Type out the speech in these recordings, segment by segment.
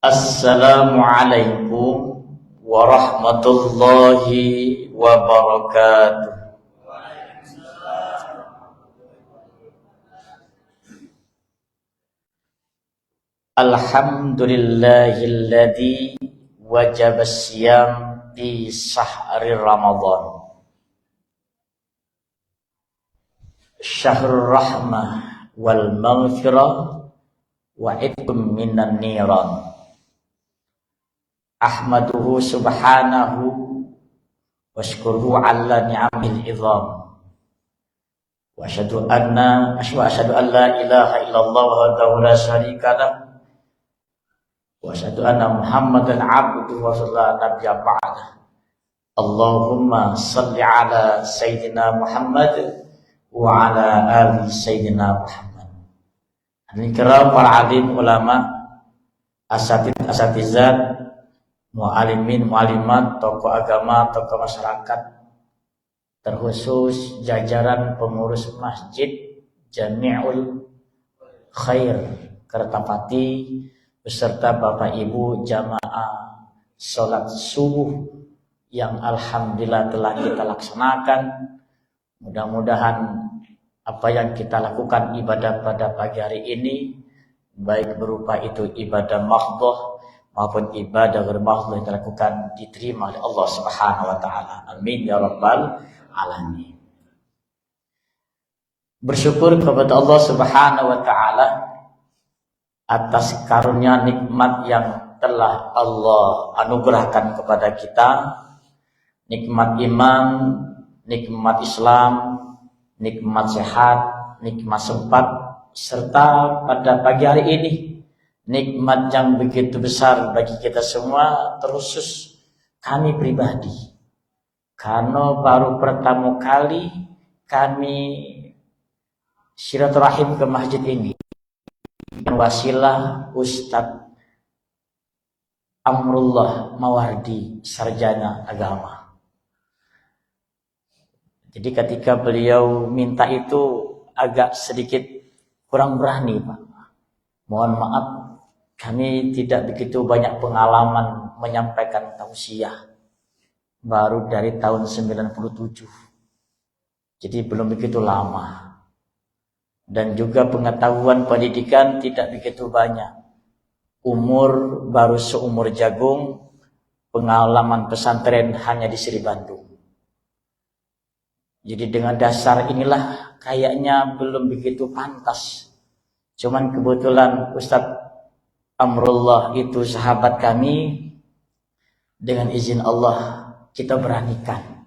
Assalamualaikum warahmatullahi wabarakatuh. Alhamdulillahilladzi wajaba siyam fi sahri Ramadan. Syahrul rahmah wal maghfirah wa itqum minan niran. Ahmaduhu subhanahu wa syukuruhu ala ni'amil izam. Wa asyhadu an la ilaha illallah wahdahu la syarika lah. Wa asyhadu anna Muhammadan abduhu wa rasuluhu nabiyya ba'da. Allahumma shalli ala sayyidina Muhammad wa ala ali sayyidina Muhammad. Hadirin kiram, para alim ulama, asatizat, mu'alimin, mu'alimat, tokoh agama, tokoh masyarakat, terkhusus jajaran pengurus masjid Jami'ul Khair Kertapati beserta Bapak Ibu jamaah sholat subuh yang alhamdulillah telah kita laksanakan. Mudah-mudahan apa yang kita lakukan ibadah pada pagi hari ini, baik berupa itu ibadah mahdhah maupun ibadah bermakhluk yang dilakukan diterima oleh Allah Subhanahu wa taala. Amin ya rabbal alamin. Bersyukur kepada Allah Subhanahu wa taala atas karunia nikmat yang telah Allah anugerahkan kepada kita, nikmat iman, nikmat Islam, nikmat sehat, nikmat sempat, serta pada pagi hari ini nikmat yang begitu besar bagi kita semua, terkhusus kami pribadi. Karena baru pertama kali kami silaturahim ke masjid ini, wasilah Ustadz Amrullah Mawardi, sarjana agama. Jadi ketika beliau minta itu agak sedikit kurang berani, Pak. Mohon maaf, kami tidak begitu banyak pengalaman menyampaikan tausiah. Baru dari tahun 97. Jadi belum begitu lama. Dan juga pengetahuan pendidikan tidak begitu banyak. Umur baru seumur jagung, pengalaman pesantren hanya di Sri Bandung. Jadi dengan dasar inilah kayaknya belum begitu pantas. Cuman kebetulan Ustadz Amrullah itu sahabat kami, dengan izin Allah kita beranikan.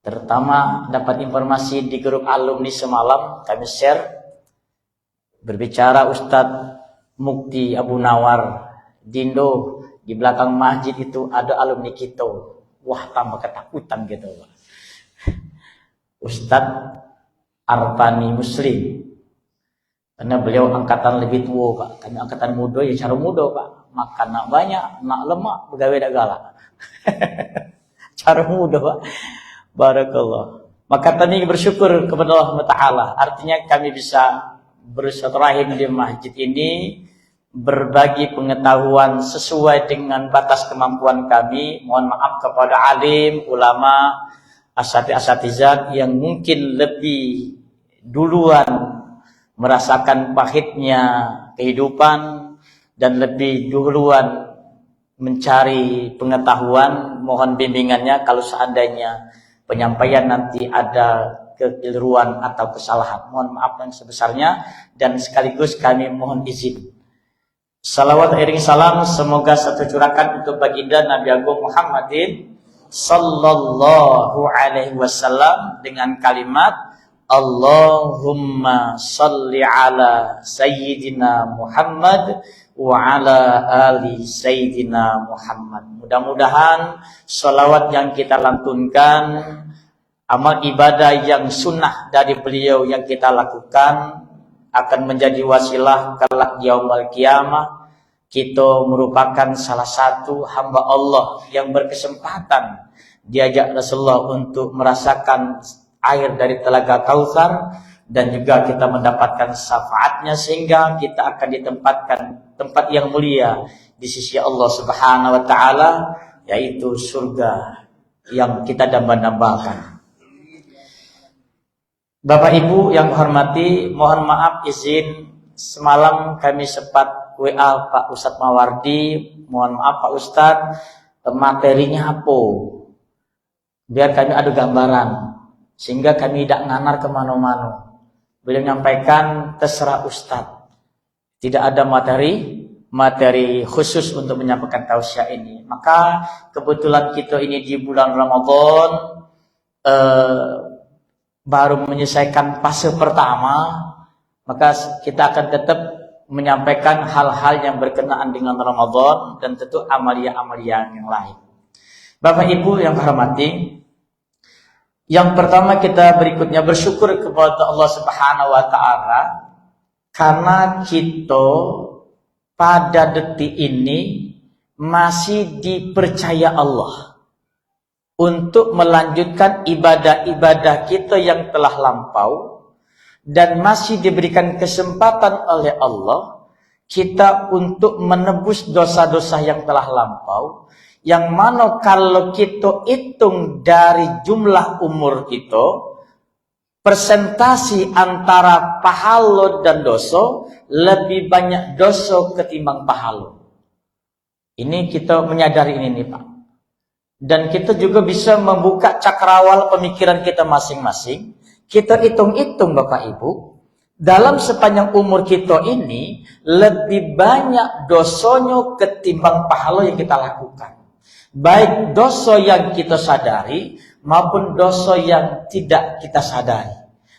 Terutama dapat informasi di grup alumni semalam kami share, berbicara Ustadz Mukti Abu Nawar Dindo, di belakang masjid itu ada alumni kita. Wah, tambah ketakutan gitu, Pak. Ustadz Arfani Muslim, karena beliau angkatan lebih tua, Pak. Kami angkatan muda, ya cara muda, Pak. Makan nak banyak, nak lemak, begawe dak galak. Cara muda, Pak. Barakallah. Maka kami bersyukur kepada Allah Ta'ala. Artinya kami bisa bersilaturahim di masjid ini, berbagi pengetahuan sesuai dengan batas kemampuan kami. Mohon maaf kepada alim, ulama, asatizat yang mungkin lebih duluan merasakan pahitnya kehidupan dan lebih duluan mencari pengetahuan. Mohon bimbingannya kalau seandainya penyampaian nanti ada kekeliruan atau kesalahan. Mohon maaf yang sebesarnya, dan sekaligus kami mohon izin. Salawat iring salam semoga satu curakan untuk baginda Nabi Agung Muhammadin sallallahu alaihi wasallam dengan kalimat Allahumma salli ala Sayyidina Muhammad wa ala ali Sayyidina Muhammad. Mudah-mudahan salawat yang kita lantunkan, amal ibadah yang sunnah dari beliau yang kita lakukan akan menjadi wasilah kelak yaumul qiyamah. Kita merupakan salah satu hamba Allah yang berkesempatan diajak Rasulullah untuk merasakan air dari telaga Kautsar, dan juga kita mendapatkan syafaatnya sehingga kita akan ditempatkan tempat yang mulia di sisi Allah Subhanahu wa taala, yaitu surga yang kita damba-dambakan. Bapak Ibu yang hormati, mohon maaf izin semalam kami sempat WA Pak Ustadz Mawardi, mohon maaf Pak Ustadz, materinya apa? Biar kami ada gambaran, sehingga kami tidak nganar kemana-mana. Beliau menyampaikan terserah Ustadz, tidak ada materi khusus untuk menyampaikan tausiah ini. Maka kebetulan kita ini di bulan Ramadan baru menyelesaikan fase pertama, maka kita akan tetap menyampaikan hal-hal yang berkenaan dengan Ramadan dan tentu amalia-amalia yang lain. Bapak Ibu yang hormati, yang pertama kita berikutnya bersyukur kepada Allah Subhanahu wa taala karena kita pada detik ini masih dipercaya Allah untuk melanjutkan ibadah-ibadah kita yang telah lampau, dan masih diberikan kesempatan oleh Allah kita untuk menebus dosa-dosa yang telah lampau, yang mana kalau kita hitung dari jumlah umur kita, persentasi antara pahala dan dosa, lebih banyak dosa ketimbang pahala. Ini kita menyadari ini nih Pak. Dan kita juga bisa membuka cakrawala pemikiran kita masing-masing. Kita hitung-hitung Bapak Ibu, dalam sepanjang umur kita ini lebih banyak dosanya ketimbang pahala yang kita lakukan. Baik dosa yang kita sadari maupun dosa yang tidak kita sadari.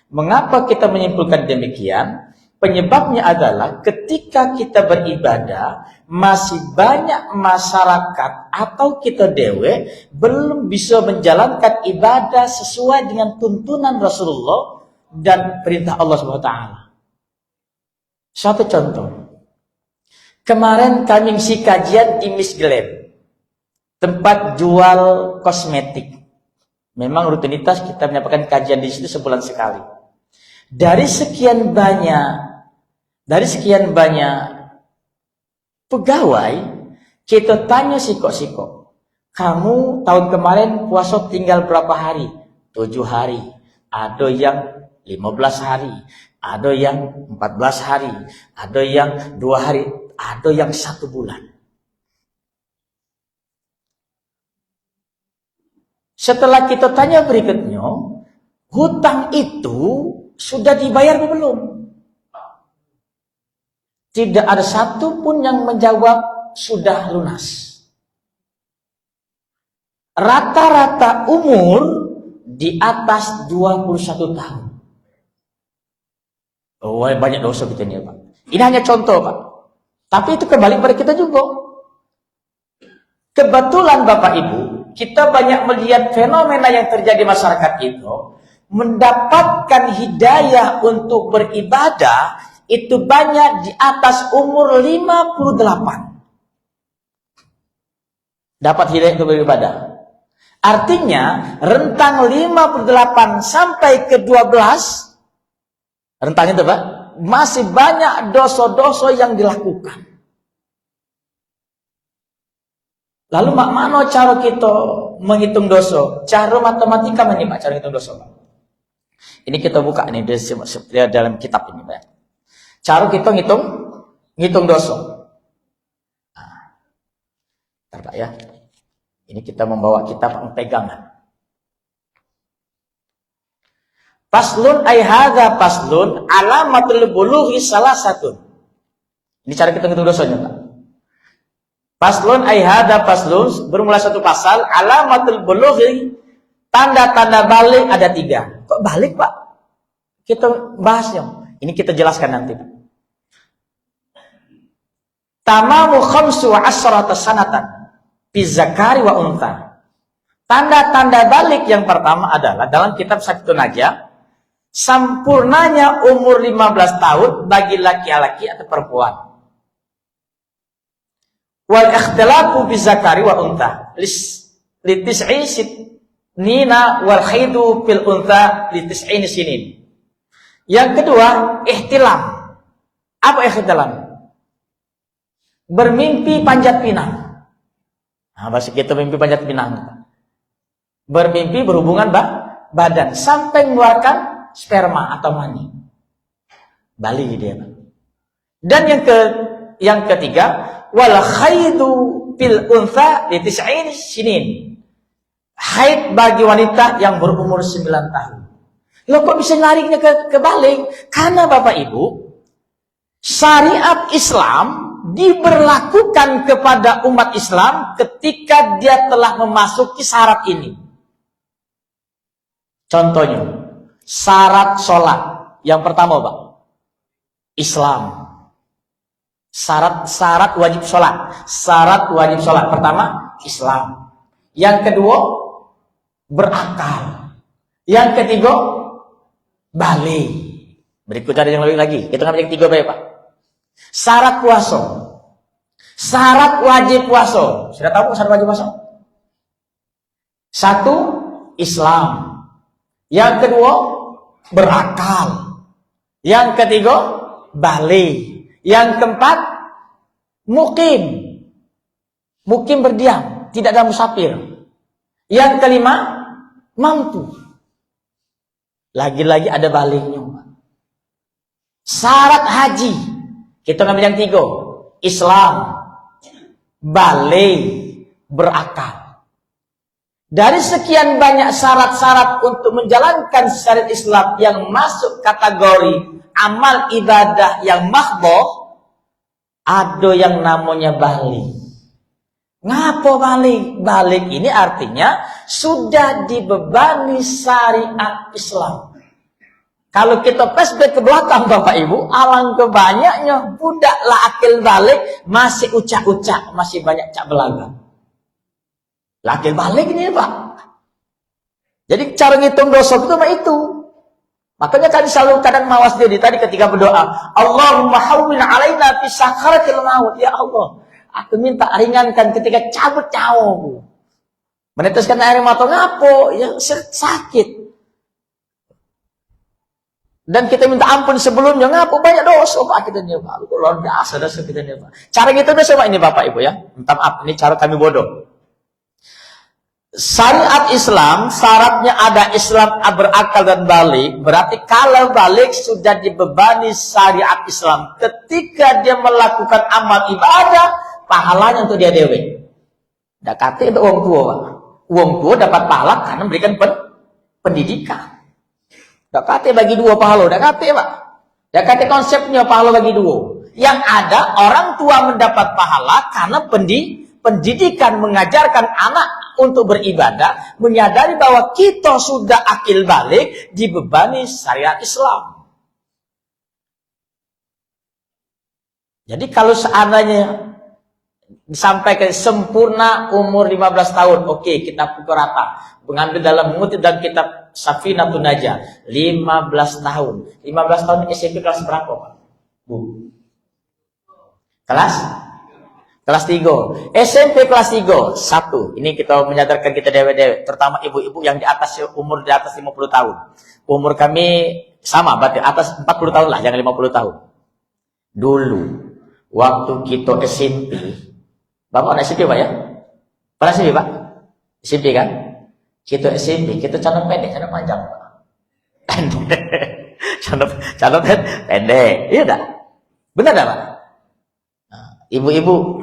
Mengapa kita menyimpulkan demikian? Penyebabnya adalah ketika kita beribadah, masih banyak masyarakat atau kita dewe belum bisa menjalankan ibadah sesuai dengan tuntunan Rasulullah dan perintah Allah SWT. Satu contoh, kemarin kami ngisi kajian di Miss Glam, tempat jual kosmetik. Memang rutinitas kita menyampaikan kajian di situ sebulan sekali. Dari sekian banyak pegawai, kita tanya siko-siko, kamu tahun kemarin puasa tinggal berapa hari? 7 hari. Ada yang 15 hari, ada yang 14 hari, ada yang 2 hari, ada yang 1 bulan. Setelah kita tanya berikutnya, hutang itu sudah dibayar atau belum? Tidak ada satu pun yang menjawab sudah lunas. Rata-rata umur di atas 21 tahun. Oh, banyak dosa kita ini Pak. Ini hanya contoh Pak. Tapi itu kembali pada kita juga. Kebetulan Bapak Ibu, kita banyak melihat fenomena yang terjadi masyarakat itu, mendapatkan hidayah untuk beribadah itu banyak di atas umur 58. Dapat hidayah untuk beribadah. Artinya rentang 58 sampai ke 12, rentang itu Pak, masih banyak dosa-dosa yang dilakukan. Lalu mana cara kita menghitung dosa? Cara matematika mana Pak, cara hitung dosa Pak? Ini kita buka ini dalam kitab ini Pak. Cara kita ngitung dosa. Nah, Pak ya. Ini kita membawa kitab pegangan. Faslun ay hadza faslun alamatul bulughi salah satu. Ini cara kita ngitung dosanya Pak. Faslun ay hadza faslun, bermula satu pasal, alamatul bulughi, tanda-tanda balik ada 3. Kok balik Pak? Kita bahasnya. Ini kita jelaskan nanti. Tamamu khamsu wa asrata sanatan fi zakari wa untha. Tanda-tanda balik yang pertama adalah dalam kitab Sakitun Najah, sampurnanya umur 15 tahun bagi laki-laki atau perempuan. Wal ikhtilafu bi zakari wa untha li tis'i nina wal khaidu fil untha li tis'in sinin. Yang kedua, ihtilam. Apa ihtilam? Bermimpi panjat pinang. Nah, bahasa kita mimpi panjat pinang. Bermimpi berhubungan badan sampai mengeluarkan sperma atau mani. Bali dia. Dan yang ketiga, wal khaidu fil untha li 90 sinin. Haid bagi wanita yang berumur 9 tahun. Loh kok bisa nariknya kebalik? Karena Bapak Ibu, syariat Islam diberlakukan kepada umat Islam ketika dia telah memasuki syarat ini. Contohnya, syarat sholat. Yang pertama, Pak, Islam. Syarat wajib sholat. Syarat wajib sholat. Pertama, Islam. Yang kedua, berakal. Yang ketiga, balik. Berikutnya ada yang lebih lagi. Kita ngambil yang tiga baik, Pak. Syarat puasa. Syarat wajib puasa. Sudah tahu syarat wajib puasa? Satu, Islam. Yang kedua, berakal. Yang ketiga, balik. Yang keempat, mukim. Mukim berdiam, tidak ada musafir. Yang kelima, mampu. Lagi-lagi ada baliknya. Syarat haji. Kita ngambil yang tiga. Islam, balik, berakal. Dari sekian banyak syarat-syarat untuk menjalankan syariat Islam yang masuk kategori amal ibadah yang mahdoh, ada yang namanya balik. Ngapa balik? Balik ini artinya sudah dibebani syariat Islam. Kalau kita flashback ke belakang Bapak Ibu, alangkah banyaknya budaklah akil balik masih ucak-ucak, masih banyak cak belaga. Akil balik ini Pak. Jadi cara ngitung dosa itu. Makanya kan selalu kadang mawas diri tadi ketika berdoa, Allahumma hawwin alaina fi sakaratil maut. Ya Allah, aku minta ringankan ketika cabut nyawaku. Meneteskan air mata ngapo? Ya sakit. Dan kita minta ampun sebelumnya ngapo banyak dosa Pak kita ini Pak. Luar biasa dosa kita ini Pak. Cara gitu dosa Pak ini Bapak Ibu ya. Minta maaf ini cara kami bodoh. Syariat Islam syaratnya ada Islam berakal dan balik. Berarti kalau balik sudah dibebani syariat Islam. Ketika dia melakukan amal ibadah, pahalanya untuk dia dewe. Dak kate untuk wong tua, Pak. Wong tua dapat pahala karena memberikan pendidikan. Dak kate bagi dua pahala, dak kate Pak. Dak kate konsepnya pahala bagi dua. Yang ada orang tua mendapat pahala karena pendidikan mengajarkan anak untuk beribadah, menyadari bahwa kita sudah akil balik, dibebani syariat Islam. Jadi kalau seandainya disampaikan sempurna umur 15 tahun, oke, kita pukul rata. Mengambil dalam mengutip dalam kitab Safinatun Najah, 15 tahun. 15 tahun SMP kelas berapa, Pak? Bu? Kelas 3. SMP kelas 3. 1. Ini kita menyadarkan kita dewe-dewe, terutama ibu-ibu yang di atas umur di atas 50 tahun. Umur kami sama, berarti atas 40 tahun lah, jangan 50 tahun. Dulu waktu kita SMP, Bapak anak SMP Pak ya? Pernah SMP Pak? SMP kan? Kita SMP, kita calon pendek, calon panjang Pak. calon pendek, iya dah. Benar dah Pak? Nah, ibu-ibu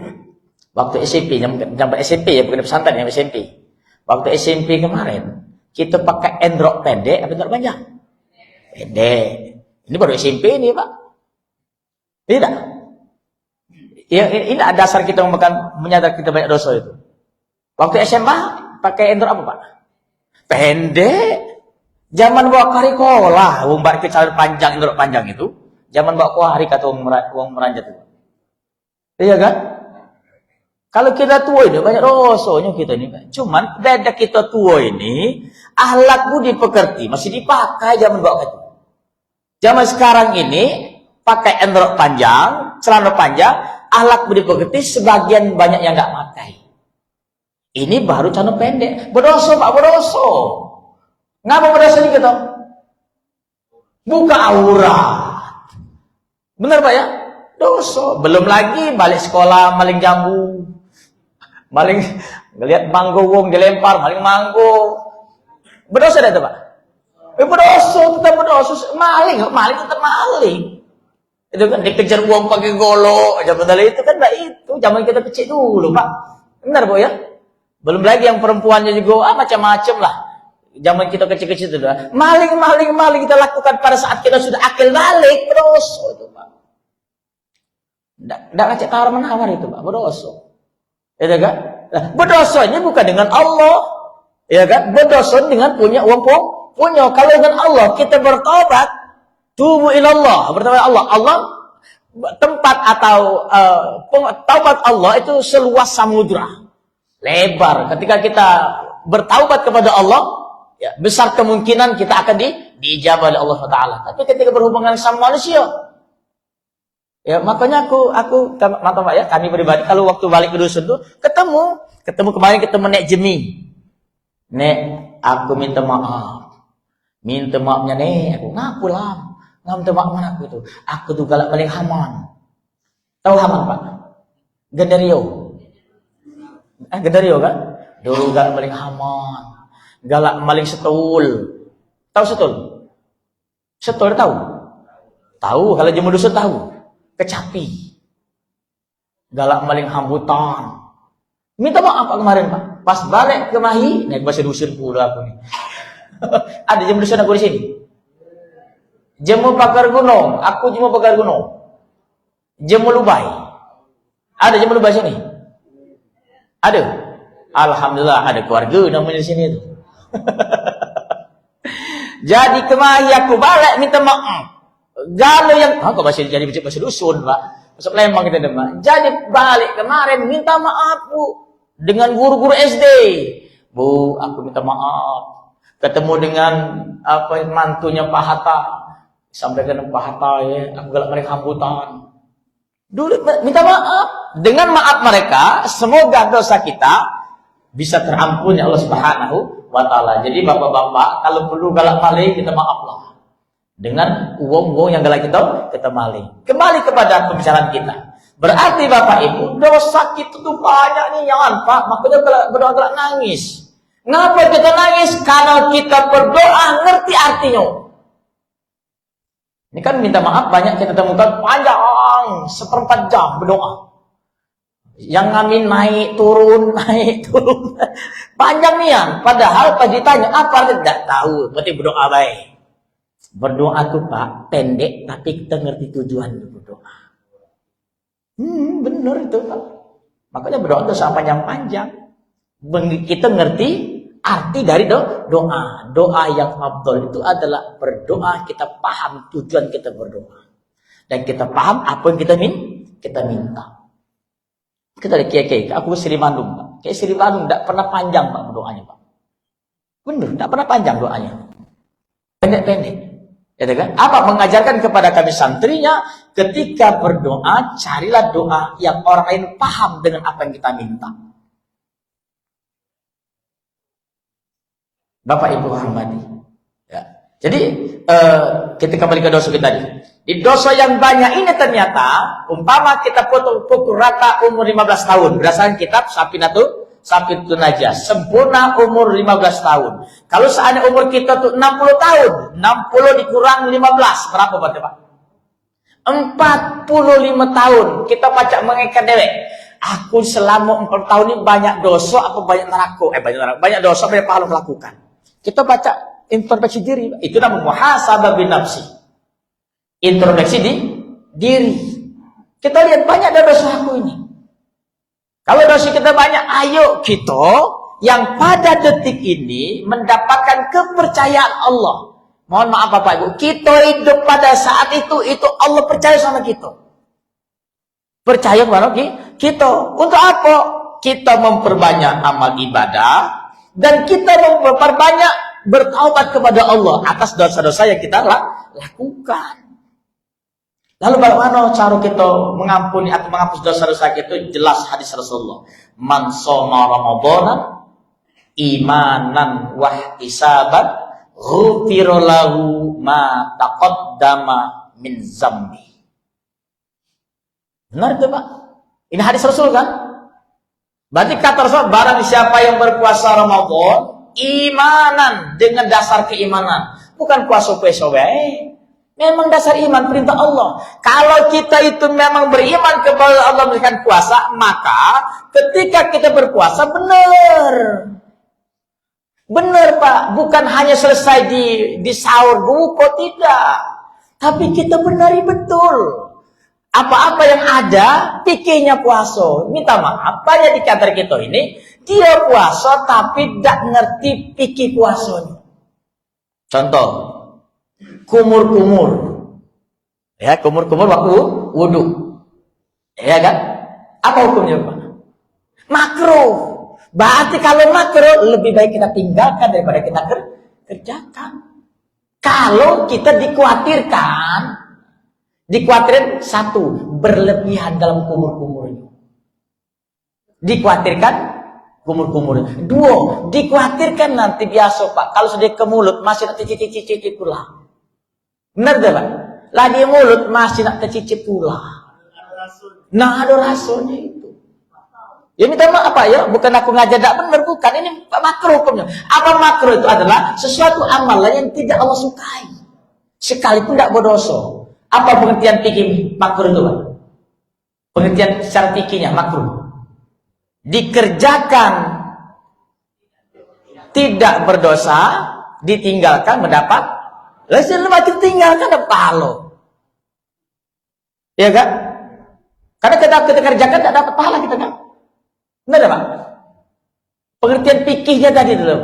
waktu SMP, jam SMP ya, bukan pesantren yang SMP. Waktu SMP kemarin, kita pakai endrok pendek, apa endrok panjang? Pendek. Ini baru SMP ini Pak. Tidak. Ya, ini ada dasar kita menyadar kita banyak dosa itu. Waktu SMA pakai endrok apa Pak? Pendek. Zaman bawa karikola, wong bar calon panjang endrok panjang itu. Zaman bawa kuari kata wong meranjat itu. Iya kan? Kalau kita tua ini banyak dosanya kita ini. Cuman beda kita tua ini, akhlak budi pekerti masih dipakai zaman bawa itu. Zaman sekarang ini pakai endrok panjang, celana panjang, akhlak budi pekerti sebagian banyak yang nggak pakai. Ini baru celana pendek. Berdosa Pak, berdosa. Ngapa berdosa nih kita? buka aurat. Benar Pak ya? Dosa. Belum lagi balik sekolah maling jambu, maling ngelihat manggo wong dilempar, maling manggo. Berdosa dah itu Pak? Berdosa, tetap berdosa. Maling tetap maling. Itu kan dikejar uang pakai golok, zaman dulu itu kan enggak itu, zaman kita kecil dulu Pak. Benar Bu ya? Belum lagi yang perempuannya juga macam-macam lah. Zaman kita kecil-kecil itu dah. Maling kita lakukan pada saat kita sudah akil balik, berdosa itu Pak. Enggak ngajak tawar menawar itu Pak, berdosa. Itu kan? Nah, berdosanya bukan dengan Allah. Ya kan? Berdosa dengan punya uang punya. Kalau dengan Allah kita bertobat, tubu ilallah, bertobat Allah. Allah tempat atau taubat Allah itu seluas samudra. Lebar. Ketika kita bertaubat kepada Allah, ya, besar kemungkinan kita akan diijabah oleh Allah Taala. Tapi ketika berhubungan sama manusia, ya makanya aku mantap Pak ya, kami pribadi kalau waktu balik ke dusun tuh ketemu kemarin Nek Jemi. Nek, aku minta maaf. Minta maafnya Nek, aku ngapulah. Minta maaf mana aku itu? Aku tuh galak paling Haman. Tahu Haman Pak? Genderio. Genderio kan? Dulu galak paling Haman. Galak maling setul. Tahu setul? Setul tahu? Tahu, kalau jemur dusun tahu. Kecapi. Galak maling hambutan. Minta maaf Pak kemarin Pak. Pas balik ke Mahi, naik bahasa dusun pula aku nih. Ada jemur dusun aku di sini. Jemur pagar gunung, aku jemur pagar gunung. Jemur lubai. Ada jemur lubai sini? Ada. Alhamdulillah ada keluarga namanya di sini itu. Jadi kemarin aku balik minta maaf. Galau yang kok masih jadi bahasa dusun Pak. Masuk Lembang kita demak. Jadi balik kemarin minta maaf Bu dengan guru-guru SD. Bu, aku minta maaf. Ketemu dengan mantunya Pak Hatta. Sampaikan Pak Hatta ya, aku galak mereka hambutan. Dulu minta maaf. Dengan maaf mereka, semoga dosa kita bisa terampuni Allah Subhanahu wa Ta'ala. Jadi bapak-bapak, kalau perlu galak maling, kita maaflah. Dengan uang-uang yang galak kita maling. Kembali kepada pembicaraan kita. Berarti Bapak Ibu, dosa kita tuh banyak nih, jangan Pak. Makanya berdoa galak nangis. Ngapa kita nangis? Karena kita berdoa ngerti artinya. Ini kan minta maaf banyak kita temukan panjang, 1/4 jam berdoa. Yang ngamin naik turun. Panjang nian. Padahal pas ditanya apa tidak tahu. Berarti berdoa baik. Berdoa tuh Pak pendek tapi kita ngerti tujuan berdoa. Benar itu Pak. Makanya berdoa itu sampai panjang. Kita ngerti arti dari doa. Doa yang afdal itu adalah berdoa kita paham tujuan kita berdoa. Dan kita paham apa yang kita minta. Kita ada kiai-kiai, aku Sri Bandung Pak. Kiai Sri Bandung tidak pernah panjang Pak doanya Pak. Benar, tidak pernah panjang doanya. Pendek-pendek. Ya kan? Apa mengajarkan kepada kami santrinya ketika berdoa carilah doa yang orang lain paham dengan apa yang kita minta. Bapak Ibu hormati. Ya. Jadi kita kembali ke dosa kita tadi. Di dosa yang banyak ini ternyata umpama kita pukul rata umur 15 tahun berdasarkan kitab Safinatun Najas, sempurna umur 15 tahun. Kalau seandainya umur kita tuh 60 tahun, 60 dikurang 15, berapa berarti Pak? 45 tahun. Kita pacak mengikat dewek. Aku selama 4 tahun ini banyak dosa apa banyak neraka? Banyak dosa, banyak pahala melakukan. Kita baca introspeksi diri. Itu namanya muhasabah bin nafsi. Introspeksi diri. Kita lihat banyak dari dosa aku ini. Kalau dosa kita banyak, ayo kita yang pada detik ini mendapatkan kepercayaan Allah. Mohon maaf Bapak Ibu, kita hidup pada saat itu Allah percaya sama kita. Percaya kepada kita. Untuk apa? Kita memperbanyak amal ibadah dan kita memperbanyak bertaubat kepada Allah atas dosa-dosa yang kita lakukan. Lalu bagaimana cara kita mengampuni atau menghapus dosa-dosa kita? Jelas hadis Rasulullah. Man shoma Ramadan imanan wa ihtisaban ghufira lahu ma taqaddama min zambi. Benar itu Pak? Ini hadis Rasul kan? Berarti kata Rasul, barang siapa yang berpuasa Ramadan imanan, dengan dasar keimanan, bukan puasa bae. Memang dasar iman perintah Allah. Kalau kita itu memang beriman kepada Allah memberikan puasa, maka ketika kita berpuasa benar. Benar Pak, bukan hanya selesai di sahur buka, tidak. Tapi kita benari betul. Apa-apa yang ada, pikirnya puasa. Minta maaf, banyak di kantor kita ini, dia puasa tapi tidak ngerti pikir puasanya. Contoh, kumur-kumur. Ya, kumur-kumur waktu wudu. Ya kan? Apa hukumnya Pak? Makruh. Berarti kalau makruh, lebih baik kita tinggalkan daripada kita kerjakan. Kalau kita dikhawatirkan satu, berlebihan dalam kumur-kumur itu. Dikhawatirkan kumur-kumur. Dua, dikhawatirkan nanti biasa Pak, kalau sudah ke mulut masih nak cicip-cicip pula. Benar tak Pak? Lah di mulut masih nak tercicip pula. Nah ada rasanya itu. Ya minta maaf Pak ya, bukan aku ngajak tak benar, bukan. Ini makruh hukumnya. Apa makruh itu adalah sesuatu amalan yang tidak Allah sukai. Sekalipun tidak berdosa. Apa pengertian fikih makruh itu Pak? Pengertian secara fikihnya makruh. Dikerjakan tidak berdosa, ditinggalkan mendapat. Lalu makin tinggalkan ada pahala. Ya kan? Karena kita kerjakan tidak dapat pahala kita kan? Benar Pak? Pengertian fikihnya tadi dulu.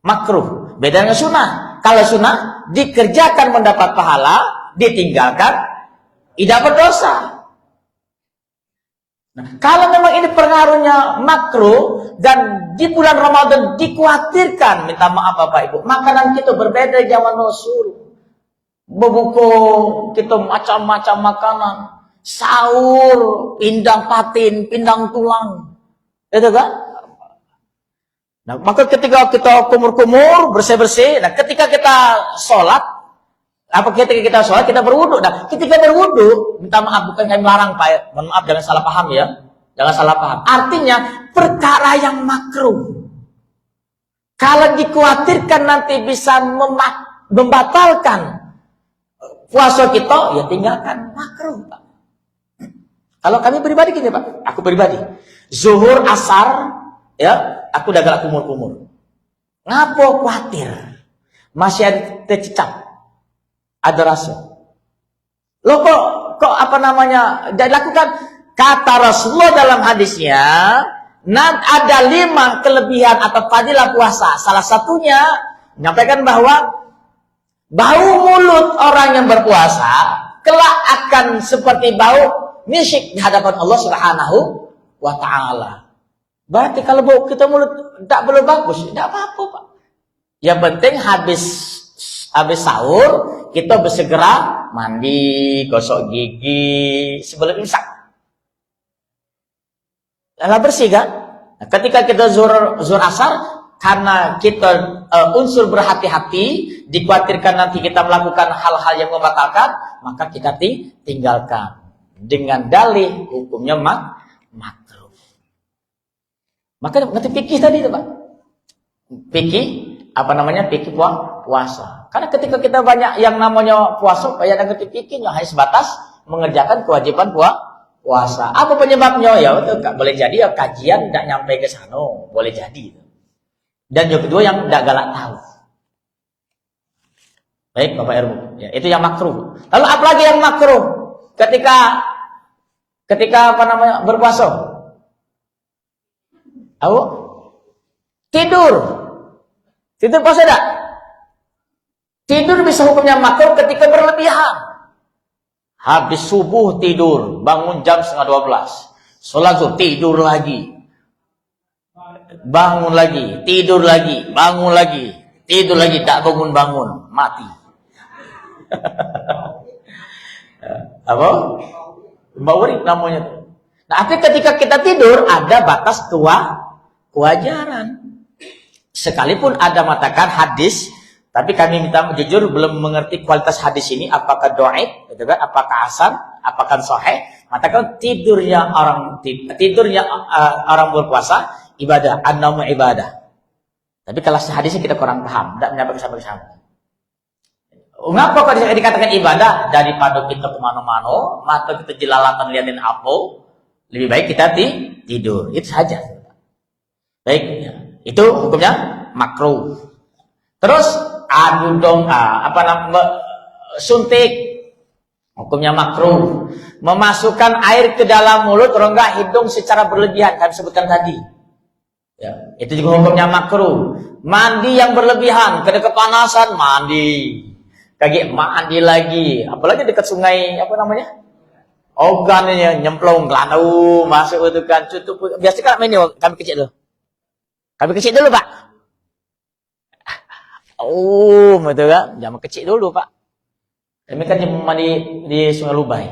Makruh. Beda dengan sunnah. Kalau sunnah dikerjakan mendapat pahala, ditinggalkan tidak berdosa. Nah, kalau memang ini pengaruhnya makruh dan di bulan Ramadan dikhawatirkan, minta maaf Bapak Ibu, makanan kita berbeda zaman Rasul. Bebuku kita macam-macam makanan, sahur, pindang patin, pindang tulang, itu kan? Nah, maka ketika kita kumur-kumur, bersih-bersih, nah ketika kita sholat, ketika kita sholat, kita berwudu. Nah, ketika berwudu, minta maaf, bukan kami melarang Pak ya. Mohon maaf, jangan salah paham ya. Jangan salah paham. Artinya, perkara yang makruh. Kalau dikhawatirkan nanti bisa membatalkan puasa kita, ya tinggalkan makruh Pak. Kalau kami pribadi gini Pak, aku pribadi. Zuhur, asar, ya, aku udah galak kumur-kumur. Ngapo khawatir? Masih ada tercicap. Ada rasa. Loh kok apa namanya? Dilakukan kata Rasulullah dalam hadisnya, ada 5 kelebihan atau fadilah puasa. Salah satunya menyampaikan bahwa bau mulut orang yang berpuasa kelak akan seperti bau misik di hadapan Allah Subhanahu wa taala. Berarti kalau bau kita mulut tak belum bagus, tidak apa-apa Pak. Yang penting habis sahur kita bersegera mandi, gosok gigi sebelum imsak. Lalu bersih kan? Nah, ketika kita zuhur asar, karena kita unsur berhati-hati, dikhawatirkan nanti kita melakukan hal-hal yang membatalkan, maka kita tinggalkan dengan dalih hukumnya makruh. Maka ngerti fikih tadi itu Pak. Fikih fikih puasa. Karena ketika kita banyak yang namanya puasa, banyak yang ngerti fikihnya hanya sebatas mengerjakan kewajiban puasa. Apa penyebabnya? Ya itu boleh jadi ya kajian tidak nyampe ke sana, boleh jadi. Dan yang kedua yang tidak galak tahu. Baik Bapak Erbu, ya, itu yang makruh. Lalu apalagi yang makruh? Ketika berpuasa? Apa? Tidur puasa tidak? Tidur bisa hukumnya makruh ketika berlebihan. Habis subuh tidur, bangun jam 11:30. Sholat zuhur, tidur lagi. Bangun lagi, tidur lagi, bangun lagi, tidur lagi, tak bangun-bangun, mati. Apa? Baurik namanya. Nah, tapi ketika kita tidur ada batas kewajaran. Sekalipun ada mengatakan hadis Tapi kami minta jujur belum mengerti kualitas hadis ini, apakah dhaif, gitu kan? Apakah hasan, apakah sahih? Maka kalau tidurnya orang berpuasa ibadah, an-naumu ibadah. Tapi kalau hadisnya kita kurang paham, tidak mendapat bersama-sama. Mengapa kok dikatakan ibadah? Daripada kita kemana-mana, maka kita jelalatan liatin apa, lebih baik kita tidur. Itu saja. Baik, itu hukumnya makruh. Terus adu domba, suntik, hukumnya makruh. Memasukkan air ke dalam mulut, rongga hidung secara berlebihan, kami sebutkan tadi. Ya, itu juga hukumnya makruh. Mandi yang berlebihan, kena kepanasan, mandi. Kaki mandi lagi, apalagi dekat sungai, Ogan nyemplung, gelandau, masuk itu kan, tutup. Biasa kan ini, kami kecil dulu. Kami kecil dulu, Pak. Oh, betul kan? Zaman kecil dulu, Pak. Kami kan mandi di Sungai Lubai.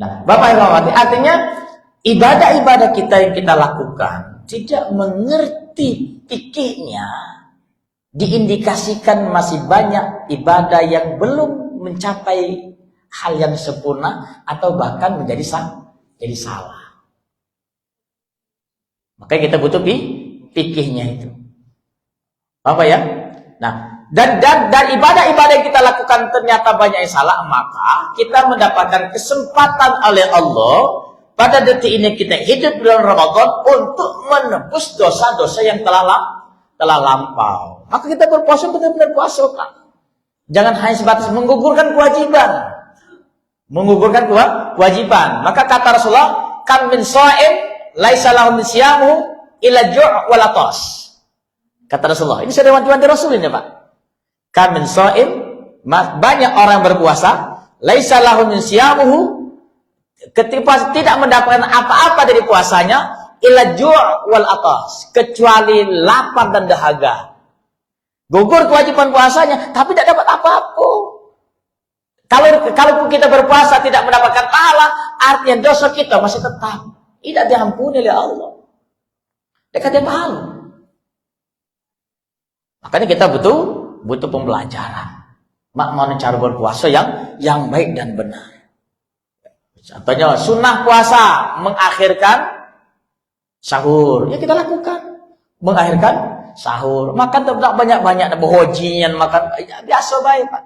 Nah, Bapak Ibu artinya ibadah-ibadah kita yang kita lakukan tidak mengerti fikihnya, diindikasikan masih banyak ibadah yang belum mencapai hal yang sempurna atau bahkan menjadi salah. Makanya kita butuh fikihnya itu. Apa ya? Nah, dan ibadah-ibadah yang kita lakukan ternyata banyak yang salah, maka kita mendapatkan kesempatan oleh Allah pada detik ini kita hidup bulan Ramadan untuk menebus dosa-dosa yang telah lampau. Maka kita berpuasa benar-benar puasa, Pak. Jangan hanya sebatas menggugurkan kewajiban. Menggugurkan kewajiban. Maka kata Rasulullah, "Kam min sha'im laisa lahu min siyamu illa ju' wal atas." Kata Rasulullah, ini saya riwayat Rasul ini, Pak. Kam min sha'im, banyak orang berpuasa, laisa lahu min siyamuhu, ketika tidak mendapatkan apa-apa dari puasanya, illa ju' wal atas, kecuali lapar dan dahaga. Gugur kewajiban puasanya, tapi tidak dapat apa-apa. Kalau kita berpuasa tidak mendapatkan pahala, artinya dosa kita masih tetap tidak diampuni oleh Allah. Dekatnya pahala. Makanya kita butuh pembelajaran. Mana cara berpuasa yang baik dan benar. Contohnya sunnah puasa mengakhirkan sahur, ya kita lakukan. Mengakhirkan sahur, makan tidak banyak-banyak, bohojian makan, ya, biasa baik, Pak.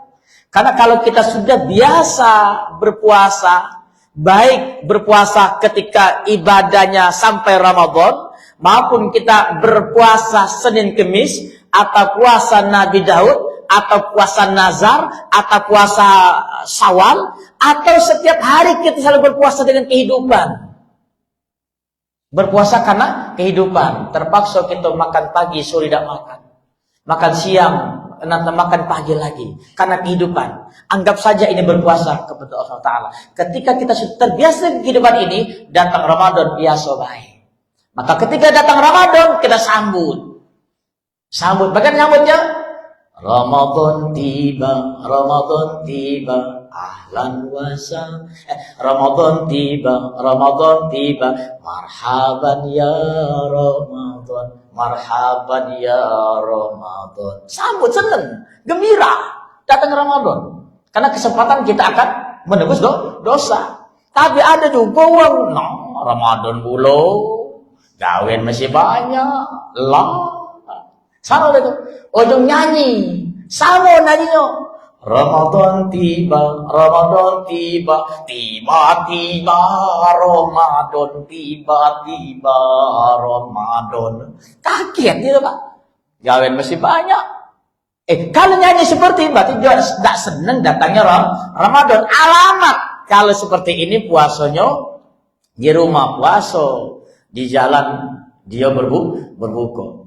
Karena kalau kita sudah biasa berpuasa, baik berpuasa ketika ibadahnya sampai Ramadan, maupun kita berpuasa Senin Kemis, atau puasa Nabi Daud, atau puasa Nazar, atau puasa Syawal, atau setiap hari kita selalu berpuasa dengan kehidupan. Berpuasa karena kehidupan. Terpaksa kita makan pagi, sore tidak makan. Makan siang, nanti makan pagi lagi. Karena kehidupan. Anggap saja ini berpuasa kepada Allah Ta'ala. Ketika kita sudah terbiasa kehidupan ini, datang Ramadan biasa baik. Maka ketika datang Ramadan, kita sambut. Bagaimana sambutnya? Ramadan tiba, ahlan wa sahlan. Ramadan tiba, marhaban ya Ramadan. Sambut, senang, gembira datang Ramadan. Karena kesempatan kita akan menebus dosa. Tapi ada juga orang, Ramadan bulo, gawen masih banyak, sama itu, ujung nyanyi, sama nyanyinya. Ramadan tiba, tiba-tiba Ramadan. Kaget gitu, Pak. Gawen masih banyak. Kalau nyanyi seperti ini, berarti dia tidak senang datangnya Ramadan. Alamat kalau seperti ini puasanya di rumah puasa, di jalan dia berbuka.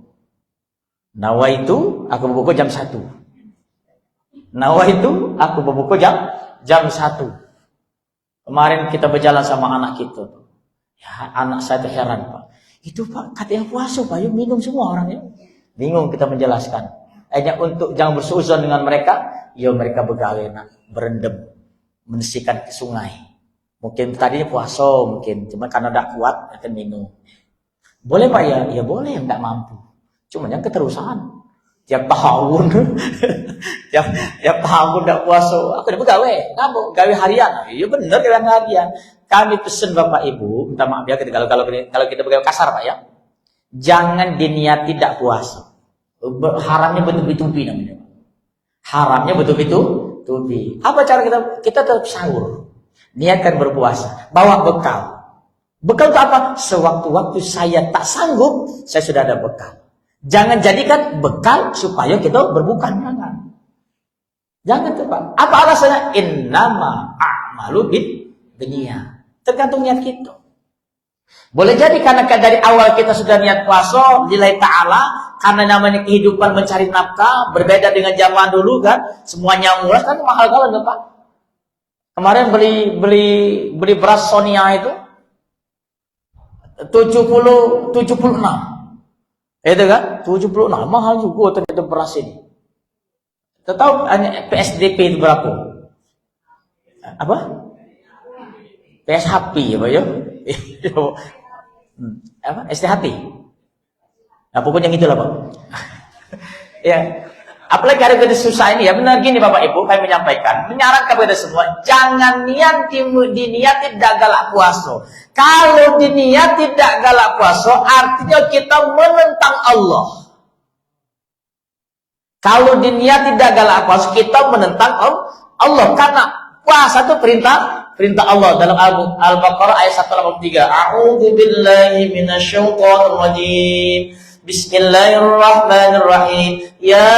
Nawaitu aku berbuka jam 1. Nawaitu aku berbuka jam 1. Kemarin kita berjalan sama anak kita. Ya, anak saya heran, Pak. Itu Pak, katanya puasa, Pak, yuk minum semua orangnya. Bingung kita menjelaskan. Hanya untuk jangan bersuuzon dengan mereka, ya mereka begawenan, berendam, menesikan ke sungai. Mungkin tadinya puasa, mungkin cuma karena tidak kuat akan minum. Boleh, Pak, ya boleh, yang tidak mampu. Cuma yang keterusan. tiap tahun tiap tahun tidak puasa. Aku udah pegawai, ngabuk gawe harian. Iya bener gawe harian. Kami pesen Bapak Ibu, minta maaf ya kalau kita pegawai kasar Pak ya. Jangan diniati tidak puasa. Haramnya betul-betul namanya. Haramnya betul-betul tubi. Apa cara kita tetap sahur? Niatkan berpuasa, bawa bekal. Bekal itu apa? Sewaktu-waktu saya tak sanggup, saya sudah ada bekal. Jangan jadikan bekal supaya kita berbuka, jangan tuh Pak. Apa alasannya? Innama a'malu binniyat. Tergantung niat kita. Boleh jadi karena dari awal kita sudah niat puasa lillahi ta'ala, karena namanya kehidupan mencari nafkah, berbeda dengan zaman dulu kan, semuanya murah kan, mahal kali Pak. Kemarin beli beras Sonia itu 76. Itu kan 76, mahal juga ternyata beras ini. Tahu PSDP itu berapa? Apa? PSHP ya Pak ya? Apa? STHT. Nah, pokoknya gitulah Pak. Ya. Apalagi hari kita susah ini ya, benar gini Bapak Ibu, kami menyampaikan, menyarankan kepada semua, jangan diniat tidak galak puasa. Kalau diniat tidak galak puasa, artinya kita menentang Allah. Kalau diniat tidak galak puasa, kita menentang Allah. Karena puasa itu perintah Allah dalam Al-Baqarah ayat 183. A'udzu billahi minasyaitonir rajim. Bismillahirrahmanirrahim. Ya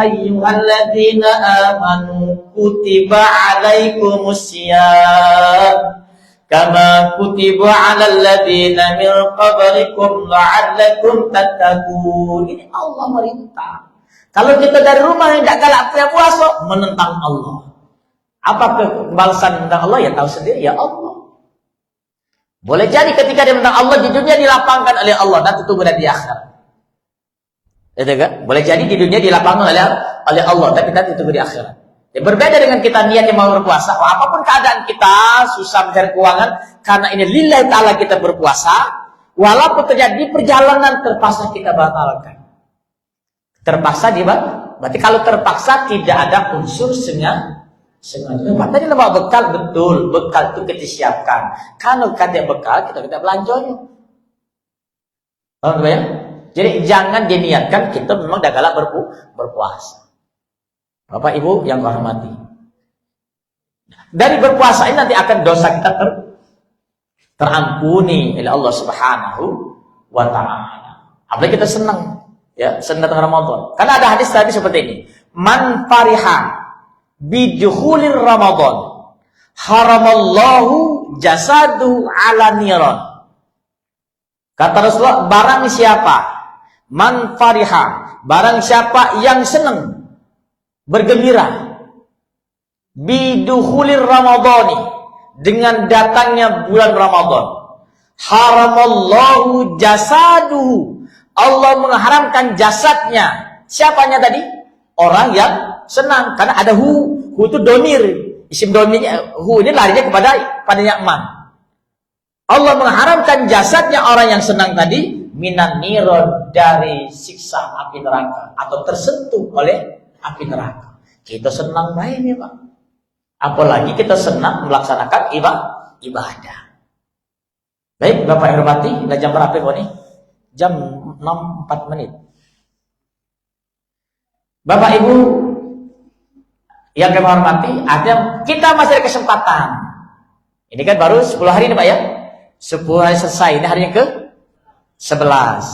ayyuhalladzina amanu kutiba alaikumusiyam kama kutiba 'alal ladzina min qablikum la'allakum tattaqun. Ini Allah merintah. Kalau kita dari rumah tidak galak puasa, menentang Allah. Apa balasan tentang Allah? Ya tahu sendiri, ya Allah. Boleh jadi ketika dia menentang Allah di dunia dilapangkan oleh Allah, nanti tunggu di akhirat. Itu kan? Boleh jadi di dunia dilapangkan oleh Allah, tapi nanti tunggu di akhirat. Ya, berbeda dengan kita niat yang mau berpuasa. Apapun keadaan kita susah mencari keuangan, karena ini lillahi ta'ala kita berpuasa, walaupun terjadi perjalanan terpaksa kita batalkan. Terpaksa berarti kalau terpaksa tidak ada unsur sengaja. Tadi nama bekal, betul, bekal itu kita siapkan. Kalau kata bekal, kita belanjanya. Paham ya? Jadi jangan diniatkan kita memang dah galak berpuasa. Bapak Ibu yang kau hormati, dari berpuasa ini nanti akan dosa kita terampuni oleh Allah Subhanahu wa Ta'ala. Apalagi kita senang, ya, senang dengan Ramadan. Karena ada hadis tadi seperti ini. Man fariha bidukhulil Ramadan haramallahu jasadu ala niran. Kata Rasulullah, barang siapa man fariha, barang siapa yang senang bergembira bidukhulil Ramadhani, dengan datangnya bulan Ramadan, haramallahu jasaduhu, Allah mengharamkan jasadnya. Siapanya tadi? Orang yang senang, karena ada hu itu domir, isim domirnya, hu ini larinya kepadanya man. Allah mengharamkan jasadnya orang yang senang tadi minan niron, dari siksa api neraka atau tersentuh oleh api neraka. Kita senang main ya Pak, apalagi kita senang melaksanakan ibadah. Baik Bapak yang hormati, jam berapa Pak nih? Jam 6:04. Bapak Ibu yang kami hormati, kita masih ada kesempatan. Ini kan baru 10 hari ini Pak ya. 10 hari selesai, ini harinya ke-11.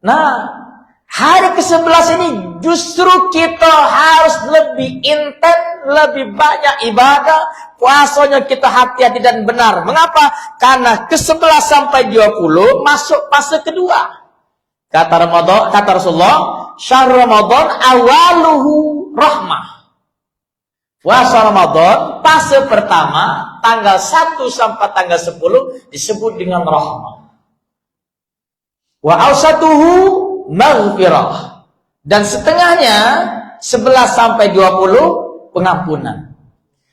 Nah, hari ke-11 ini justru kita harus lebih intens, lebih banyak ibadah. Puasanya kita hati-hati dan benar. Mengapa? Karena ke-11 sampai 20 masuk fase kedua. Kata Rasulullah, syahrul Ramadan awaluhu rahmah. Puasa Ramadan fase pertama tanggal 1 sampai tanggal 10 disebut dengan rahmah. Wa awsatuhu maghfirah. Dan setengahnya 11 sampai 20 pengampunan.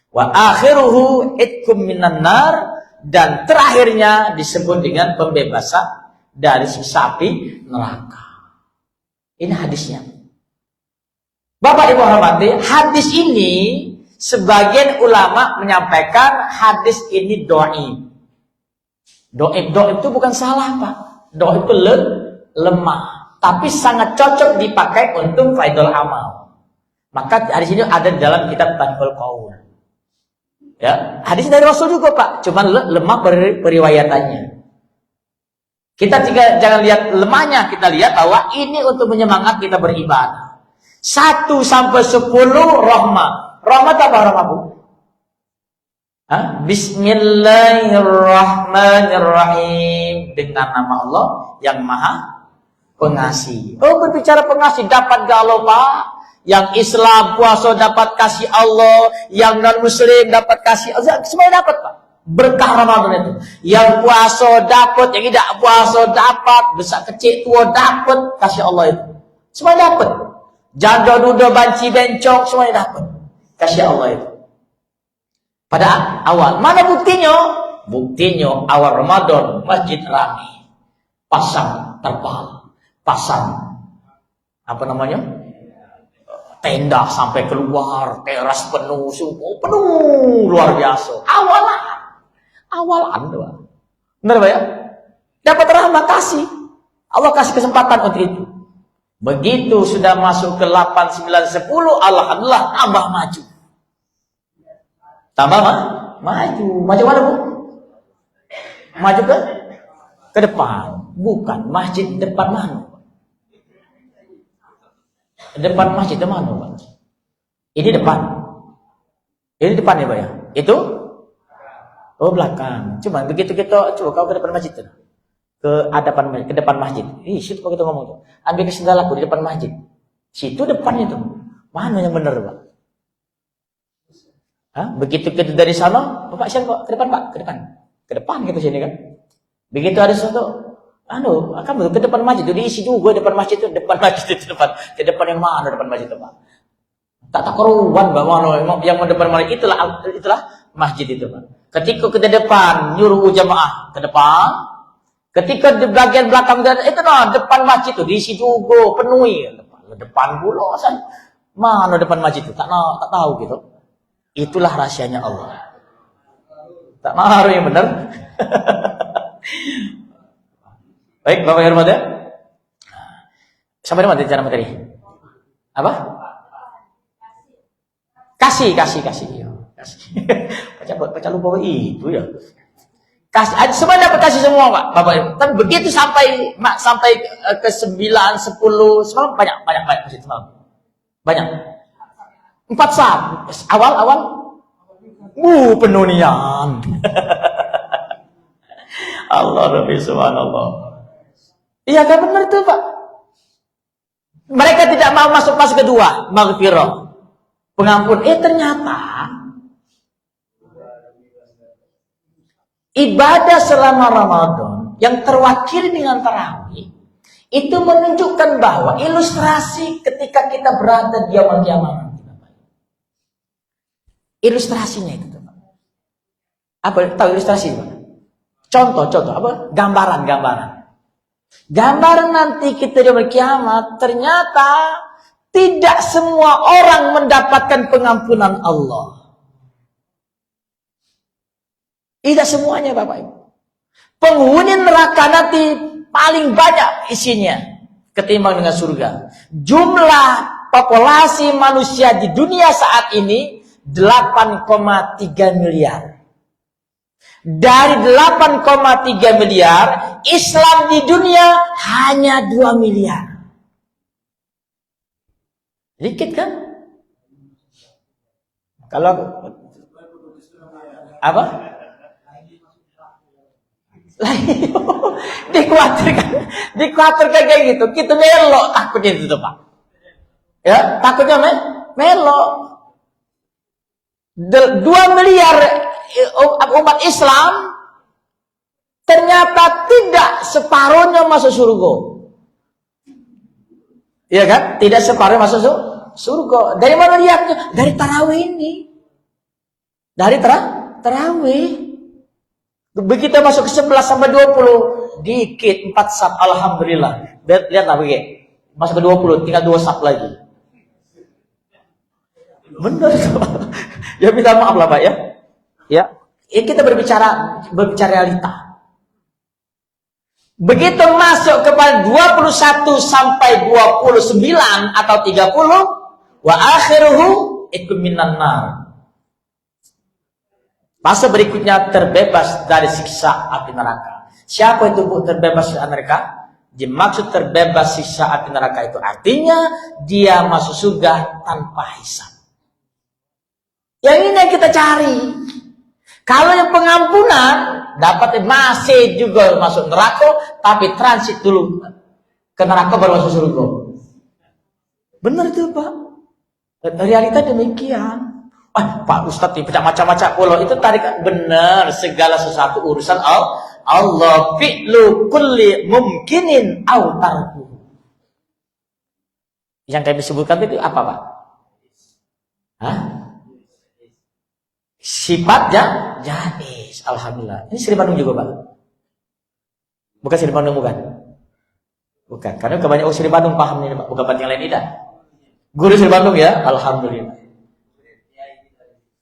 Wa akhiruhu itkum minan nar, dan terakhirnya disebut dengan pembebasan dari siksa api neraka. Ini hadisnya. Bapak Ibu hormati, hadis ini sebagian ulama menyampaikan hadis ini dhaif. Dhaif itu bukan salah, Pak. Dhaif itu lemah, tapi sangat cocok dipakai untuk faidul amal. Maka hadis ini ada di dalam kitab Tanqul Qaul. Ya, hadis dari Rasul juga, Pak. Cuman lemah periwayatannya. Kita juga jangan lihat lemahnya, kita lihat bahwa ini untuk menyemangat kita beribadah. 1 sampai 10 rahmah. Rahmat apa rahmah, Bu? Bismillahirrahmanirrahim. Dengan nama Allah yang Maha Pengasih. Oh, berbicara pengasih dapat galau, Pak. Yang Islam puasa dapat kasih Allah, yang non-Muslim dapat kasih Allah, semuanya dapat, Pak. Berkah Ramadan itu. Yang puasa dapat, yang tidak puasa dapat, besar kecil tua dapat kasih Allah itu. Semua dapat. Jaga duda banci bencong semuanya dapat kasih Allah itu. Pada awal, mana buktinya? Buktinya awal Ramadan masjid ramai. Pasang terpal, pasang apa namanya? Tenda sampai keluar, teras penuh, penuh luar biasa. Awalan doang. Benar, Pak ya? Dapat rahmat kasih. Allah kasih kesempatan untuk itu. Begitu sudah masuk ke 8, 9, 10, alhamdulillah tambah maju. Tambah maju. Maju mana, Bu? Maju ke depan. Bukan masjid depan mana? Depan masjid itu mana, Pak? Ini depan. Ini depan ya, Pak ya? Itu? Oh, belakang. Cuma begitu kita coba kau ke depan masjid itu. Ke depan masjid. Situ kalau kita ngomong tuh. Ambil ke sendalaku di depan masjid. Situ depannya tuh. Mana yang benar, Pak? Begitu kita dari sana, Bapak siapa, Pak? Ke depan, Pak? Ke depan. Ke depan gitu sini kan. Begitu ada sesuatu, akan ke depan masjid itu diisi juga depan masjid itu, ke depan yang mana depan masjid itu, Pak? Tak keruan, Pak, mana yang depan masjid itulah masjid itu, Pak. Ketika ke depan nyuruh jamaah ke depan, ketika di bagian belakang itu depan masjid itu diisi juga penuhi depan pula mana depan masjid itu tak tahu gitu. Itulah rahasianya Allah. Tak maru yang benar. Baik, Bapak Ibu hormati. Sampai di mana cara materi? Apa? Kasih. Baca lupa itu ya. Kasih, semua dapat kasih semua, Pak. Bapak Ibu. Tapi begitu sampai ke 9, 10, semalam banyak masjid semalam. Banyak. 4 saat. Awal penuh nian. Allah Rabbi subhanallah. Iya kan benar itu, Pak. Mereka tidak mau masuk fase kedua, maghfirah. Pengampun. Ternyata ibadah selama Ramadan yang terwakili dengan tarawih itu menunjukkan bahwa ilustrasi ketika kita berada di yaumul kiamah. Ilustrasinya itu, Pak. Apa tahu ilustrasi, Pak? Contoh apa? Gambaran. Gambaran nanti kita di yaumul kiamat ternyata tidak semua orang mendapatkan pengampunan Allah. Tidak semuanya, Bapak Ibu. Penghuni neraka nanti paling banyak isinya ketimbang dengan surga. Jumlah populasi manusia di dunia saat ini 8,3 miliar. Dari 8,3 miliar, Islam di dunia hanya 2 miliar. Dikit kan? Kalau apa? Dikhawatirkan kayak gitu. Kita melok takutnya itu, Pak. Ya, takutnya melok. 2 miliar umat Islam ternyata tidak separuhnya masuk surga. Iya kan? Tidak separuhnya masuk surga. Dari mana lihatnya? Dari tarawih ini. Dari tarawih. Begitu masuk ke 11 sampai 20, dikit 4 sab, alhamdulillah. Lihatlah begini. Masuk ke 20, tinggal 2 sub lagi. Benar itu. Ya minta maaf lah Pak ya. Ya. Ini kita berbicara realita. Begitu masuk kepada 21 sampai 29 atau 30, wa akhiruhu ikum minan nar. Fase berikutnya terbebas dari siksa api neraka. Siapa itu terbebas dari neraka? Dimaksud terbebas siksa api neraka itu artinya dia masuk surga tanpa hisab. Yang ini yang kita cari. Kalau yang pengampunan dapat masih juga masuk neraka, tapi transit dulu ke neraka baru masuk surga. Benar itu Pak. Realita demikian. Pak Ustadz tidak macam-macam pula itu tarik benar segala sesuatu urusan Allah fi'lu kulli mumkinin aw tarku. Yang kami sebutkan itu apa Pak? Hah? Sifat jais. Alhamdulillah. Ini Sri Bandung juga Pak. Bukan Sri Bandung bukan. Bukan. Karena kebanyakan Sri Bandung paham ini Pak. Bukan yang lain tidak. Guru Sri Bandung ya. Alhamdulillah.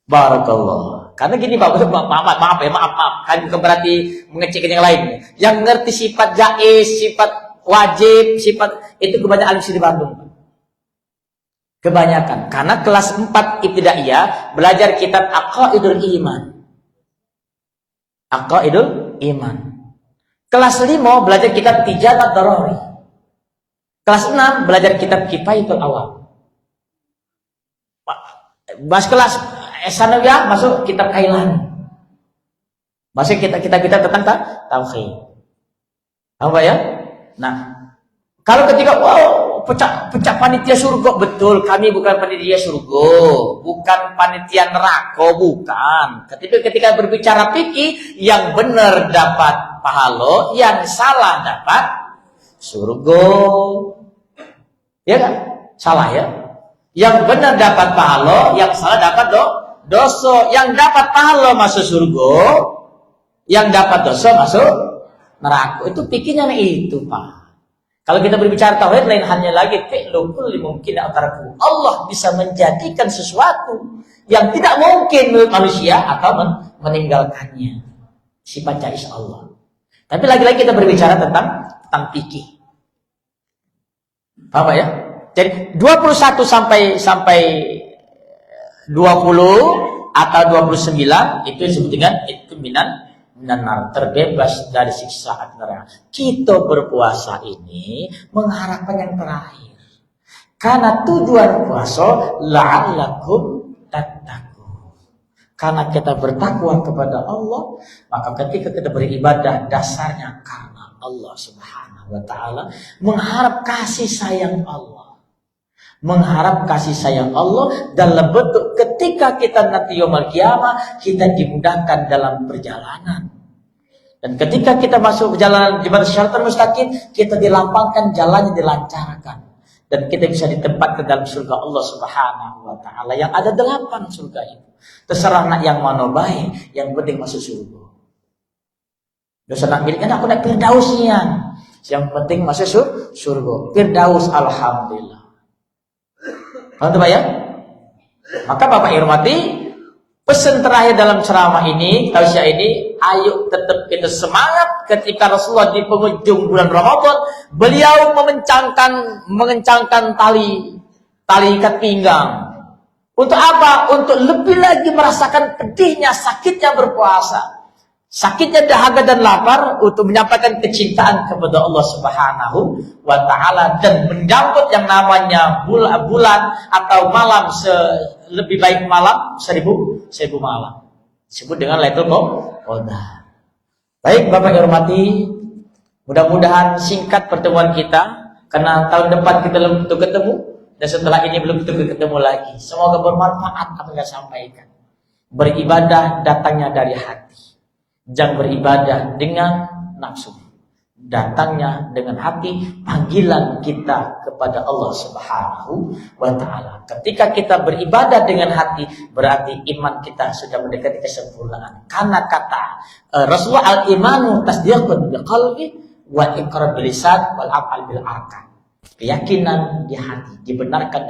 Barakallah. Karena gini Pak, maaf. Kan bukan berarti mengecekkan yang lain. Yang ngerti sifat jais, sifat wajib, sifat itu kebanyakan Sri Bandung. Kebanyakan. Karena kelas 4 ibtidaiyah belajar kitab Aqaidul Iman. Aqaidul Iman. Kelas 5 belajar kitab Tijabat Darari. Kelas 6 belajar kitab Kifayatul Awam. Mas kelas Sanawiyah masuk kitab Kailan. Masuk kita tentang tauhid. Apa ya? Nah, kalau ketika pecah panitia surga, betul kami bukan panitia surga, bukan panitia neraka, bukan. Ketika berbicara fikih, yang benar dapat pahala, yang salah dapat surga. Ya kan? Salah ya? Yang benar dapat pahala, yang salah dapat dosa. Yang dapat pahala masuk surga, yang dapat dosa masuk neraka. Itu pikirnya itu Pak. Kalau kita berbicara tauhid lain hanya lagi fi'lu kulli mumkin ataraku. Allah bisa menjadikan sesuatu yang tidak mungkin menurut manusia atau meninggalkannya. Sifat jais Allah. Tapi lagi-lagi kita berbicara tentang fikih. Paham ya? Jadi 21 sampai 20 atau 29 itu disebut dengan itu minan terbebas dari siksa api neraka. Kita berpuasa ini mengharapkan yang terakhir. Karena tujuan puasa la'allakum tattaqun. Karena kita bertakwa kepada Allah, maka ketika kita beribadah dasarnya karena Allah Subhanahu wa taala, mengharap kasih sayang Allah. Mengharap kasih sayang Allah dalam bentuk ketika kita nanti yaumul qiyamah kita dimudahkan dalam perjalanan. Dan ketika kita masuk perjalanan di syaratul mustaqim, kita dilampangkan jalannya, dilancarkan. Dan kita bisa ditempatkan dalam surga Allah Subhanahu wa taala yang ada 8 surga itu. Terserah nak yang mana baik, yang penting masuk surga. Dosa nak miliknya aku nak Firdausnya. Yang penting masuk surga. Firdaus alhamdulillah. Paham Pak ya? Maka Bapak hormati, pesan terakhir dalam ceramah ini, tausiah ini, ayo tetap kita semangat ketika Rasulullah di penghujung bulan Ramadan, beliau mengencangkan tali ikat pinggang. Untuk apa? Untuk lebih lagi merasakan pedihnya, sakitnya berpuasa. Sakitnya dahaga dan lapar untuk menyampaikan kecintaan kepada Allah Subhanahu wa taala dan menyambut yang namanya bulan atau malam lebih baik malam 1000 malam. Disebut dengan Lailatul Qadar. Baik Bapak yang hormati, mudah-mudahan singkat pertemuan kita karena tahun depan kita belum ketemu dan setelah ini belum ketemu lagi. Semoga bermanfaat apa yang saya sampaikan. Beribadah datangnya dari hati. Jangan beribadah dengan nafsu. Datangnya dengan hati, panggilan kita kepada Allah Subhanahu wa taala. Ketika kita beribadah dengan hati, berarti iman kita sudah mendekati kesempurnaan. Karena kata Rasulullah al-imanu tasdiqun bil qalbi wa iqrar bil lisan wal amal bil arkan. keyakinan di hati, dibenarkan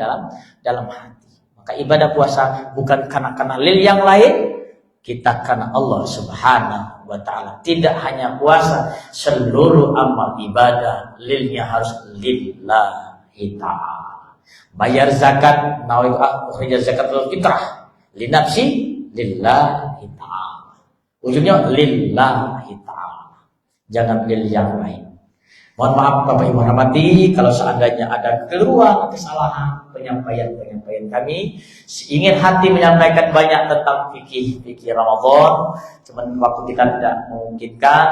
dalam hati. Maka ibadah puasa bukan karena lil yang lain, kita karena Allah Subhanahu wa taala. Tidak hanya puasa, seluruh amal ibadah lilnya harus lillahi ta'ala. Bayar zakat, nawaitu akhrij zakatul fitrah li nafsi lillahi ta'ala. Ujungnya lillahi ta'ala. Jangan lil yang lain. Mohon maaf Bapak Ibu hormati kalau seandainya ada keliruan, kesalahan penyampaian kami, ingin hati menyampaikan banyak tentang fikih Ramadan, cuman waktu kita tidak memungkinkan,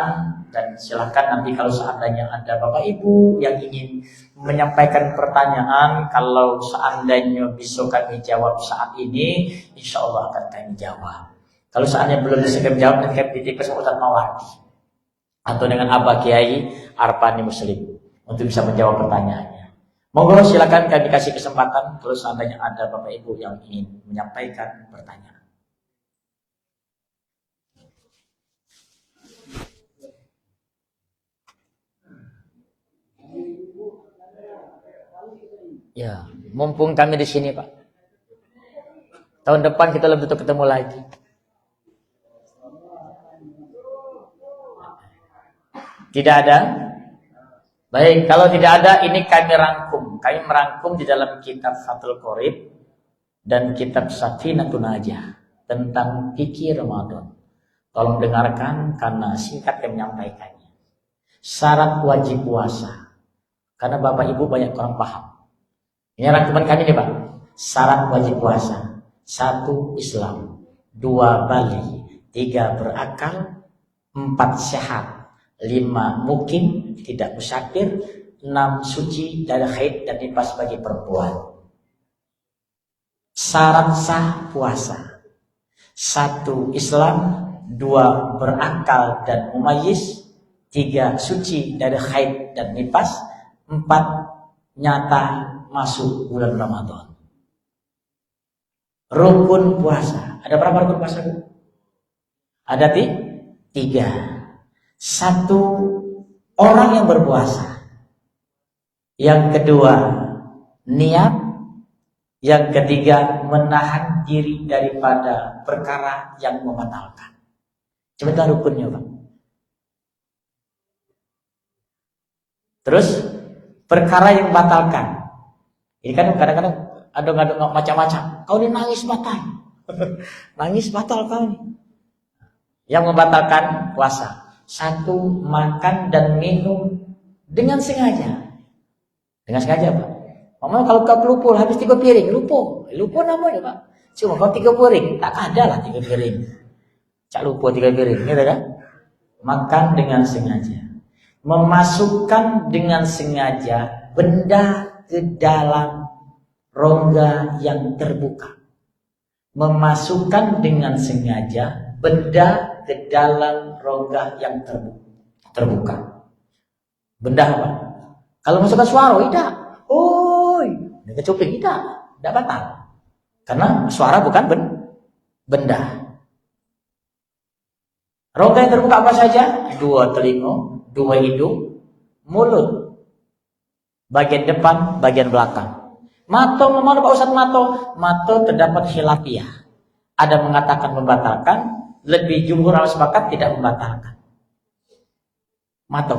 dan silahkan nanti kalau seandainya ada Bapak Ibu yang ingin menyampaikan pertanyaan, kalau seandainya bisa kami jawab saat ini, insya Allah akan kami jawab. Kalau seandainya belum bisa kami jawab, nanti kami titip ke Ustaz Mawardi atau dengan Abah Kiai Arfani Muslim untuk bisa menjawab pertanyaannya. Monggo silakan kami kasih kesempatan kalau seandainya ada Bapak Ibu yang ingin menyampaikan pertanyaan. Ya, mumpung kami di sini Pak. Tahun depan kita lebih ketemu lagi. Tidak ada? Baik, kalau tidak ada, ini kami rangkum. Kami merangkum di dalam kitab Fathul Qorib dan kitab Safinatun Najah tentang fikih Ramadan. Tolong dengarkan karena singkat kami menyampaikannya. Syarat wajib puasa. Karena Bapak Ibu banyak orang paham. Ini rangkuman kami nih Pak. Syarat wajib puasa. 1. Islam. 2. Bali. 3. Berakal. 4. Sehat. 5. Mukim, tidak musafir. 6. Suci dari haid dan nifas bagi perempuan. Syarat sah puasa. 1. Islam. 2. Berakal dan mumayyiz. 3. Suci dari haid dan nifas. 4. Nyata masuk bulan Ramadan. Rukun puasa. Ada berapa rukun puasa? Ada 3. 1. Orang yang berpuasa. Yang kedua, niat. Yang ketiga, menahan diri daripada perkara yang membatalkan. Sebentar rukunnya Pak. Terus, perkara yang membatalkan. Ini kan kadang-kadang ada macam-macam. Kau ini nangis batal. Nangis batal kau ini. Yang membatalkan puasa. 1. Makan dan minum dengan sengaja. Dengan sengaja Pak. Mama kalau kau kelupur habis 3 piring, lupa namanya Pak. Cuma kau 3 piring, tak ada lah 3 piring. Cak lupa 3 piring, gitu kan? Makan dengan sengaja. Memasukkan dengan sengaja benda ke dalam rongga yang terbuka. Memasukkan dengan sengaja benda ke dalam rongga yang terbuka. Benda apa? Kalau masukkan suara, tidak. Dengan cuping, tidak batal. Karena suara bukan benda. Rongga yang terbuka apa saja? 2 telinga, 2 hidung, mulut. Bagian depan, bagian belakang. Mato, mana Pak Ustaz mato? Mato terdapat khilafiyah. Ada mengatakan membatalkan, lebih jumhur ulama sepakat tidak membatalkan. Mato.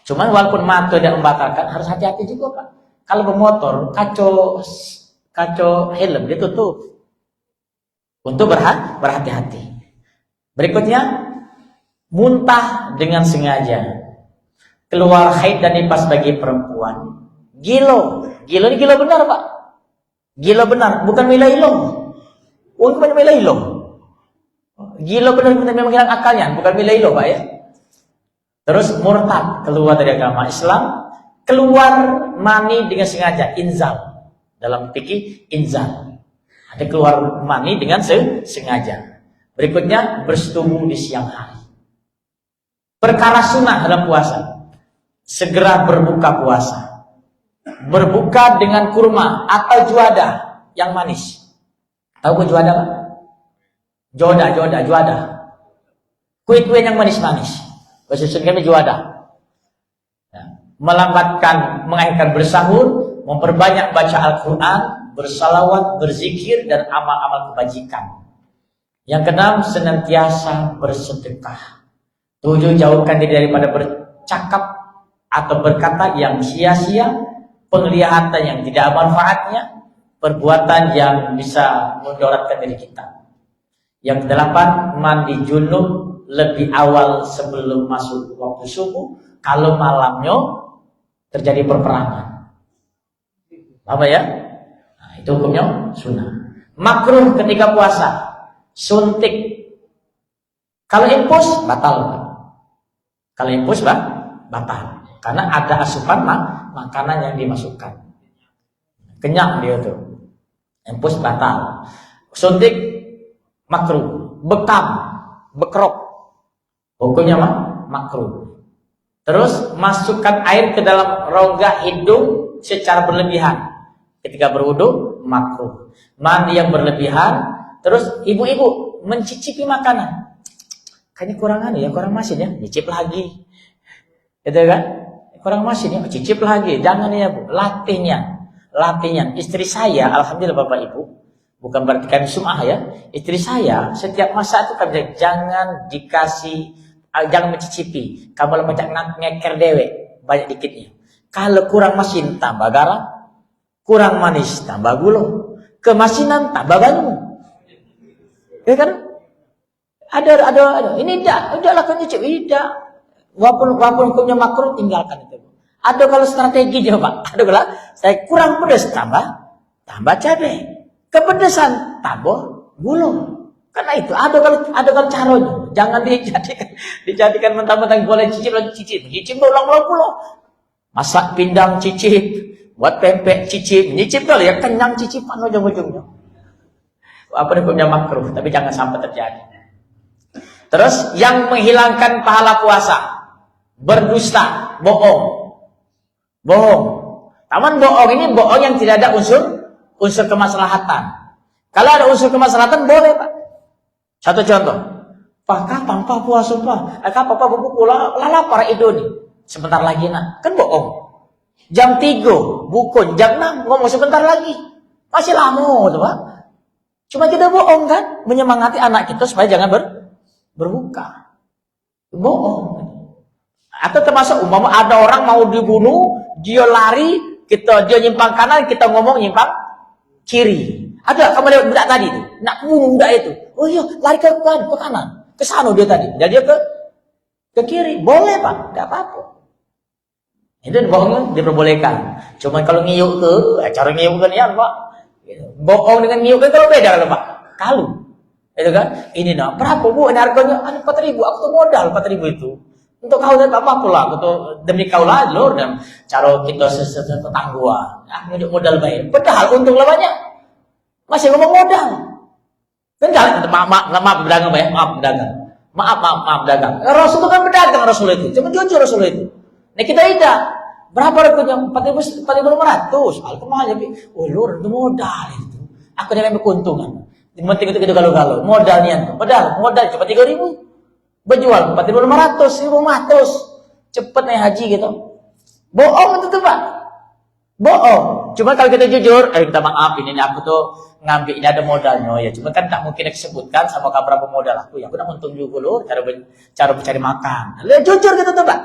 Cuman walaupun mato tidak membatalkan, harus hati-hati juga Pak. Kalau bermotor, kaco helm ditutup. Untuk berhati-hati. Berikutnya, muntah dengan sengaja. Keluar haid dan nifas bagi perempuan. Gilo ini gilo benar Pak. Gilo benar, bukan milailong. Bukan milailong. Gilo benar memang hilang akalnya, bukan milailong Pak ya. Terus murtad, keluar dari agama Islam, keluar mani dengan sengaja, inzal. Dalam fikih inzal. Ada keluar mani dengan sengaja. Berikutnya bersetubuh di siang hari. Perkara sunnah dalam puasa. Segera berbuka puasa. Berbuka dengan kurma atau juada yang manis. Tahu juada Pak? Juada. Kue-kue yang manis-manis. Bahasa kami juada. Ya. melambatkan, mengakhirkan bersahur, memperbanyak baca Al-Quran, bersalawat, berzikir, dan amal-amal kebajikan. Yang keenam, senantiasa bersedekah. 7, jauhkan diri daripada bercakap atau berkata yang sia-sia, penglihatan yang tidak ada manfaatnya, perbuatan yang bisa mendoratkan diri kita. Yang ke-8, mandi junub lebih awal sebelum masuk waktu subuh. Kalau malamnya terjadi perperangan, apa ya? Nah, itu hukumnya sunnah. Makruh ketika puasa, suntik. Kalau infus batal. Kalau infus batal, karena ada asupan makanan yang dimasukkan. Kenyang dia tuh. Infus batal. Suntik makruh. Bekam, bekrok, hukumnya makruh. Terus masukkan air ke dalam rongga hidung secara berlebihan ketika berwudu, makruh. Mandi yang berlebihan. Terus ibu-ibu mencicipi makanan, kayaknya kurang kurang masin ya, nyicip lagi, gitu kan? Kurang masin ya, cicip lagi. Jangan ya Bu, latihnya. Istri saya, alhamdulillah Bapak Ibu, bukan berarti kami sum'ah ya. Istri saya setiap masa itu kami bilang, jangan mencicipi. Kamu macam ngeker dewe, banyak dikitnya. Kalau kurang masin tambah garam, kurang manis tambah gula, kemasinan tambah banyu. Ya kan? Ada. Ini udahlah kan nyicip, tidak. Walaupun hukumnya makruh, tinggalkan itu. Ada kalau strategi juga Pak. Ada kalau saya kurang pedas, tambah cabai. Kepedesan tambah gula. Karena itu ada kalau caranya. Jangan dijadikan mentang-mentang boleh cicip berulang-ulang puluh. Masak pindang cicip, buat pempek cicip, nyicip kali ya, kenyang cicipan ujung-ujungnya. Apa hukumnya makruh, tapi jangan sampai terjadi. Terus yang menghilangkan pahala puasa, berdusta, bohong. Taman bohong ini bohong yang tidak ada unsur kemaslahatan. Kalau ada unsur kemaslahatan boleh Pak. Satu contoh, Pak kapan Pak puasa Pak? Kapan Pak berbuku lapar itu nih. Sebentar lagi nak, kan bohong. Jam 3 bukun, jam 6 ngomong sebentar lagi. Masih lama tuh Pak. Cuma kita bohong kan, menyemangati anak kita supaya jangan berbuka. Bohong. Atau termasuk umpama ada orang mau dibunuh, dia lari, dia nyimpang kanan, kita ngomong nyimpang kiri. Ada kamu lihat budak tadi itu, nak bunuh budak itu. Oh iya, lari ke kanan, ke sana dia tadi. Jadi dia ke kiri, boleh Pak, enggak apa-apa. Itu bohong diperbolehkan. Cuman kalau ngiyuk cara ngiyuk kan ya Pak. Bohong dengan ngiyuk kan kalau beda kalau Pak. Kalau itu kan, ini nak berapa Bu? Ini harganya 4.000. Aku tuh modal 4.000 itu. Untuk kau dan apa pula, untuk demi kau lah lor dan cara kita tetangguan. Ngejok modal baik. Padahal untung banyak. Masih ngomong modal. Kan jangan maaf berdagang baik, maaf berdagang. Rasul itu kan berdagang Rasul itu. Cuma jujur Rasul itu. Nah kita tidak. Berapa harganya? 4.500. Alhamdulillah. Oh lor itu modal itu. Aku yang keuntungan. Yang penting itu galau-galau. Modalnya. Modal cuma 3.000. Berjual 4.500, 1.500. Cepet naik haji gitu. Bohong itu tuh Pak. Bohong. Cuma kalau kita jujur, minta maaf ini aku tuh ngambil ini ada modalnya ya. Cuma kan tak mungkin disebutkan sama berapa modal aku. Ya aku nak untung juga loh cara mencari makan. Lihat jujur gitu tuh Pak.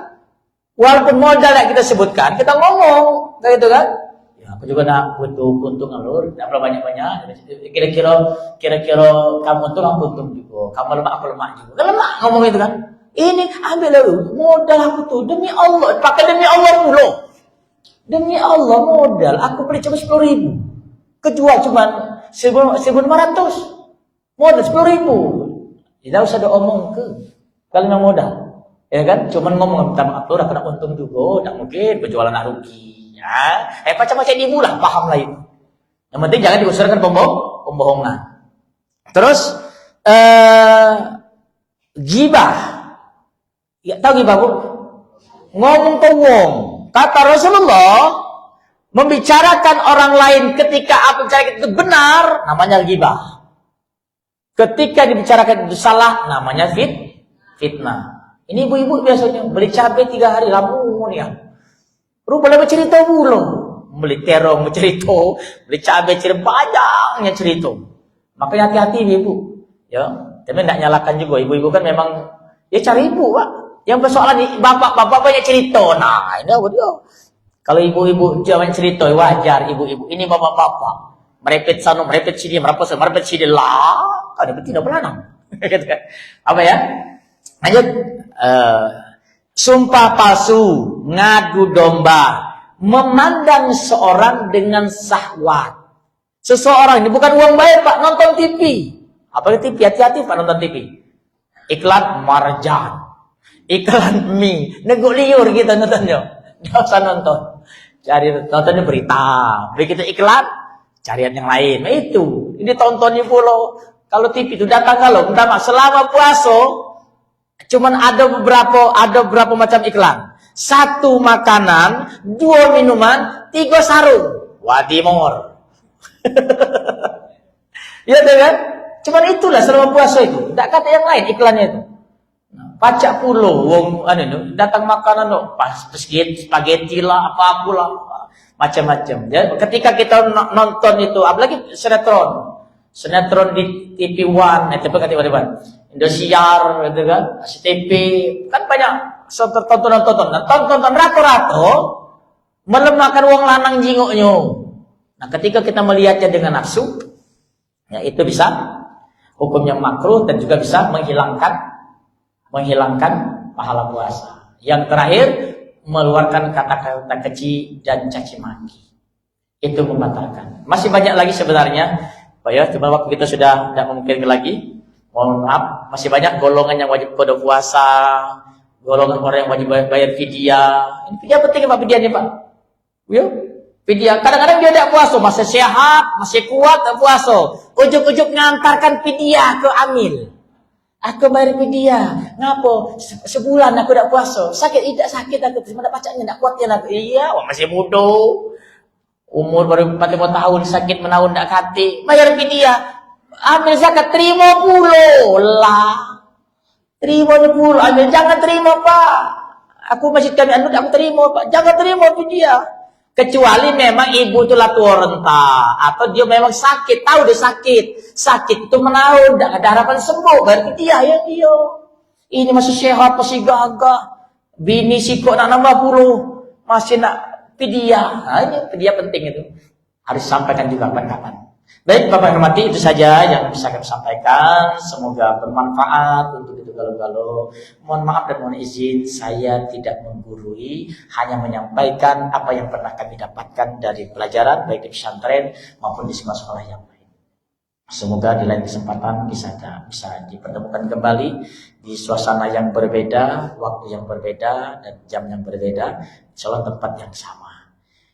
Walaupun modal yang kita sebutkan, kita ngomong kayak gitu kan. Ya aku juga nak butuh keuntungan loh. Tak perlu banyak-banyak. Kira-kira kamu untung aku untung juga. Kamu lemah aku lemah juga. Kan lemah ngomong itu kan. Ini ambil lalu modal aku tuh demi Allah. Pakai demi Allah mulu. Demi Allah modal. Aku beli cuma 10.000. Kejual cuma 1.500. Modal 10.000. Tidak usah diomong ke. Kalau memang modal. Ya kan? Cuman ngomong minta maaf udah kena untung juga. Tak mungkin berjualan nak rugi. Ya. Macam-macam ibu lah. Paham lah itu. Yang penting jangan diusurkan pembohongan. Terus gibah. Ya, tahu gibah Bu? Ngomong ke wong. Kata Rasulullah, membicarakan orang lain ketika apa bicara itu benar, namanya gibah. Ketika dibicarakan itu salah, namanya fitnah. Ini ibu-ibu biasanya beli cabai 3 hari lamun ya. Rupanya bercerita pula. Beli terong bercerita, beli cabai cerita, banyaknya cerita. Makanya hati-hati ibu. Ya, tapi tidak nyalakan juga. Ibu-ibu kan memang, ya cari ibu Pak. Yang persoalan bapak-bapak banyak cerita. Nah, ini apa dia? Kalau ibu-ibu jangan cerita, wajar ibu-ibu. Ini bapak-bapak. Merepet sana, merepet sini, merepet sini. Lah, ada betina belanang. Apa ya? Lanjut. Sumpah palsu, ngadu domba, memandang seorang dengan syahwat. Seseorang ini bukan uang bayar Pak, nonton TV. Apa TV? Hati-hati Pak nonton TV. Iklan marjan, iklan mie, nego liur kita nontonnya. Nggak usah nonton. Cari nontonnya berita. Begitu iklan, carian yang lain. Nah, itu. Ini tontonnya pula. Kalau TV itu datang kalau, selama puasa. Cuman ada beberapa macam iklan. 1 makanan, 2 minuman, 3 sarung. Wadimor. Ya kan? Cuman itulah selama puasa itu. Tidak kata yang lain iklannya itu. Pacak pulo, wong datang makanan pas spaghetti lah, apa pula, macam-macam. Ya, ketika kita nonton itu, apalagi sinetron di TV One, TV Indosiar, gitu kan, SCTV, kan banyak tontonan rata-rata melemahkan wong lanang jingoknya. Nah, ketika kita melihatnya dengan nafsu, ya itu bisa hukumnya makruh dan juga bisa menghilangkan pahala puasa. Yang terakhir, mengeluarkan kata-kata keji dan caci maki. Itu membatalkan. Masih banyak lagi sebenarnya, Pak ya, cuma waktu kita sudah tidak memungkinkan lagi. Mohon maaf, masih banyak golongan yang wajib pada puasa, golongan orang yang wajib bayar fidyah. Ini fidyah penting Pak, fidyah ini Pak. Ya, fidyah. Kadang-kadang dia tidak puasa, masih sehat, masih kuat tak puasa. Ujuk-ujuk ngantarkan fidyah ke amil. Aku bayar fidyah. Ngapo? Sebulan aku tidak puasa. Sakit tidak sakit aku, cuma tak pacaknya tidak kuat ya aku. Iya, wah masih muda. Umur baru 45 tahun, sakit menahun tidak kati. Bayar fidyah. Ambil zakat, terima puluh lah. Terima puluh, ambil jangan terima Pak. Aku masjid kami anut, aku terima Pak. Jangan terima fidyah. Kecuali memang ibu itu tua renta. Atau dia memang sakit, tahu dia sakit. Sakit itu menahun, tidak ada harapan sembuh. Bayar fidyah ya dia. Ini masih sehat, masih gagah. Bini si kok nak nambah puluh. Masih nak fidyah. Nah ini fidyah penting itu. Harus sampaikan juga kapan-kapan. Baik Bapak yang hormati, itu saja yang bisa kami sampaikan. Semoga bermanfaat untuk itu galau-galau. Mohon maaf dan mohon izin, saya tidak menggurui, hanya menyampaikan apa yang pernah kami dapatkan dari pelajaran baik di pesantren maupun di sekolah-sekolah yang lain. Semoga di lain kesempatan bisa dipertemukan kembali di suasana yang berbeda, waktu yang berbeda, dan jam yang berbeda, insyaallah tempat yang sama.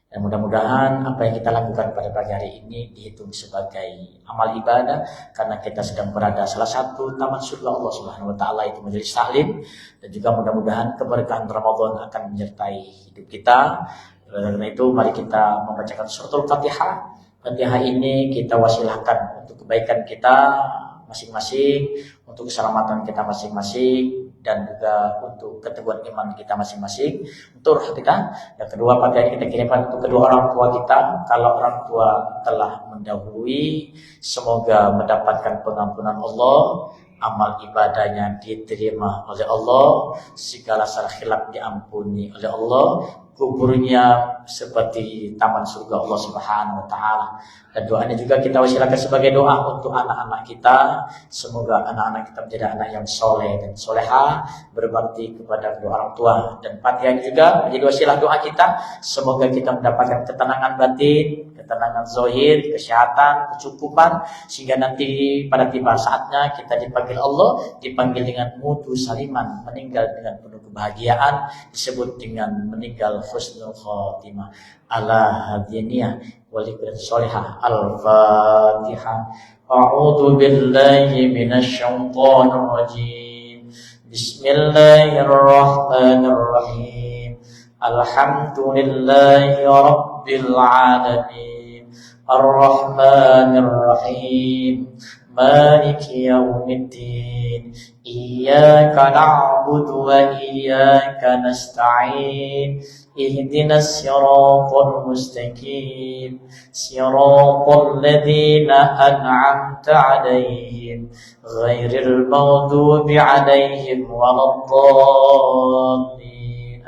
Dan mudah-mudahan apa yang kita lakukan pada pagi hari ini dihitung sebagai amal ibadah, karena kita sedang berada salah satu taman surga Allah Subhanahu wa taala, itu majelis taklim, dan juga mudah-mudahan keberkahan Ramadan akan menyertai hidup kita. Karena itu mari kita membacakan suratul Fatihah. Fatihah ini kita wasilahkan untuk kebaikan kita masing-masing, untuk keselamatan kita masing-masing, dan juga untuk keteguhan iman kita masing-masing, untuk roh kita. Yang kedua, Fatihah ini kita kirimkan untuk kedua orang tua kita. Kalau orang tua telah mendahului, semoga mendapatkan pengampunan Allah, amal ibadahnya diterima oleh Allah, segala salah khilaf diampuni oleh Allah, kuburnya seperti taman surga Allah Subhanahu wa taala. Dan doanya juga kita wasilakan sebagai doa untuk anak-anak kita. Semoga anak-anak kita menjadi anak yang soleh dan soleha, berbakti kepada kedua orang tua. Dan Fatihah juga menjadi wasilah doa kita. Semoga kita mendapatkan ketenangan batin, ketenangan zahir, kesehatan, kecukupan, sehingga nanti pada tiba saatnya kita dipanggil Allah, dipanggil dengan mutu saliman, meninggal dengan penuh kebahagiaan, disebut dengan meninggal husnul khotimah. Ala hadiniyah walikul solihah. Al-Fatihah. A'udzu billahi minasyaitonir rajim. Bismillahirrahmanirrahim. Alhamdulillahi rabbil alamin. Ar-Rahmanir Rahim, Maliki Yawmiddin, Iyyaka na'budu wa iyyaka nasta'in, Ihdinas siratal mustaqim, siratal ladzina an'amta 'alaihim, ghairil maghdubi 'alaihim waladdallin.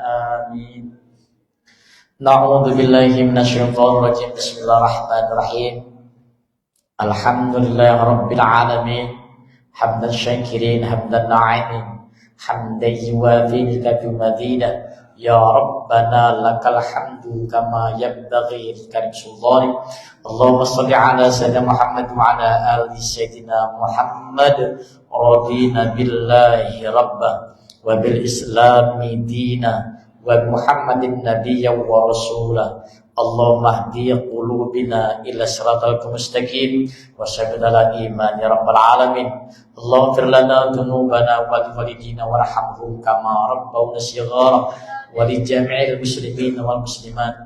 Amin. Na'udzu billahi minasyaitonir rajim. Bismillahirrahmanirrahim. Alhamdulillahirabbil alamin. Hamdan syakirin, hamdan na'imin, hamdan yuwafi al-kafi madina. Ya Rabbana lakal hamdu kama yanbaghi li sultani. Allahumma shalli ala sayyidina Muhammad wa ala ali sayyidina Muhammad. Radina billahi rabba wa bil islami dina wa Muhammadin nabiyya wa rasulah. Allahumma hdi qulubina ila siratal mustaqim wa sabbitna iman ya rabbal alamin. Allahumma fir lana dhunubana wa walidina warhamhum kama rabbawna shighara wa li jami'il muslimin wal muslimat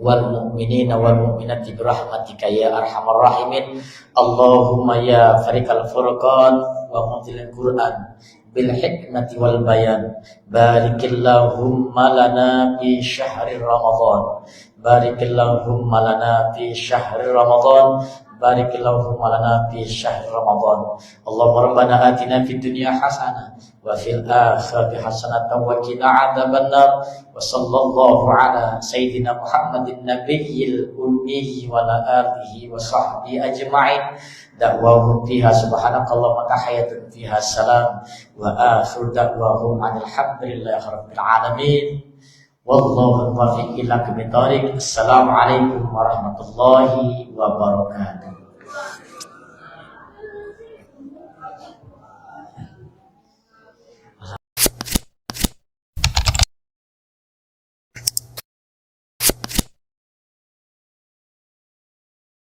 wal mu'minina wal mu'minati bi rahmatika ya arhamar rahimin. Allahumma ya fariqal furqan wa mutilal Qur'an bil hikmati wal bayan, barikillahumma lana fi syahri Ramadan, barikillahumma lana fi syahri Ramadan, barikillahumma lana fi syahri Ramadan. Allahumma rabbana atina fid dunya hasanah wa fil akhirati hasanatan wa qina adzabannar. Wa sallallahu ala sayyidina Muhammadin nabiyil ummi wa ala alihi wa sahbihi ajma'in. Da'wahum fiha subhanakallahumma tahiyatun fiha salam wa akhiru da'wahum alhamdulillahi rabbil alamin. Wallahu muwaffiq ila aqwamit thoriq. Assalamualaikum warahmatullahi wabarakatuh.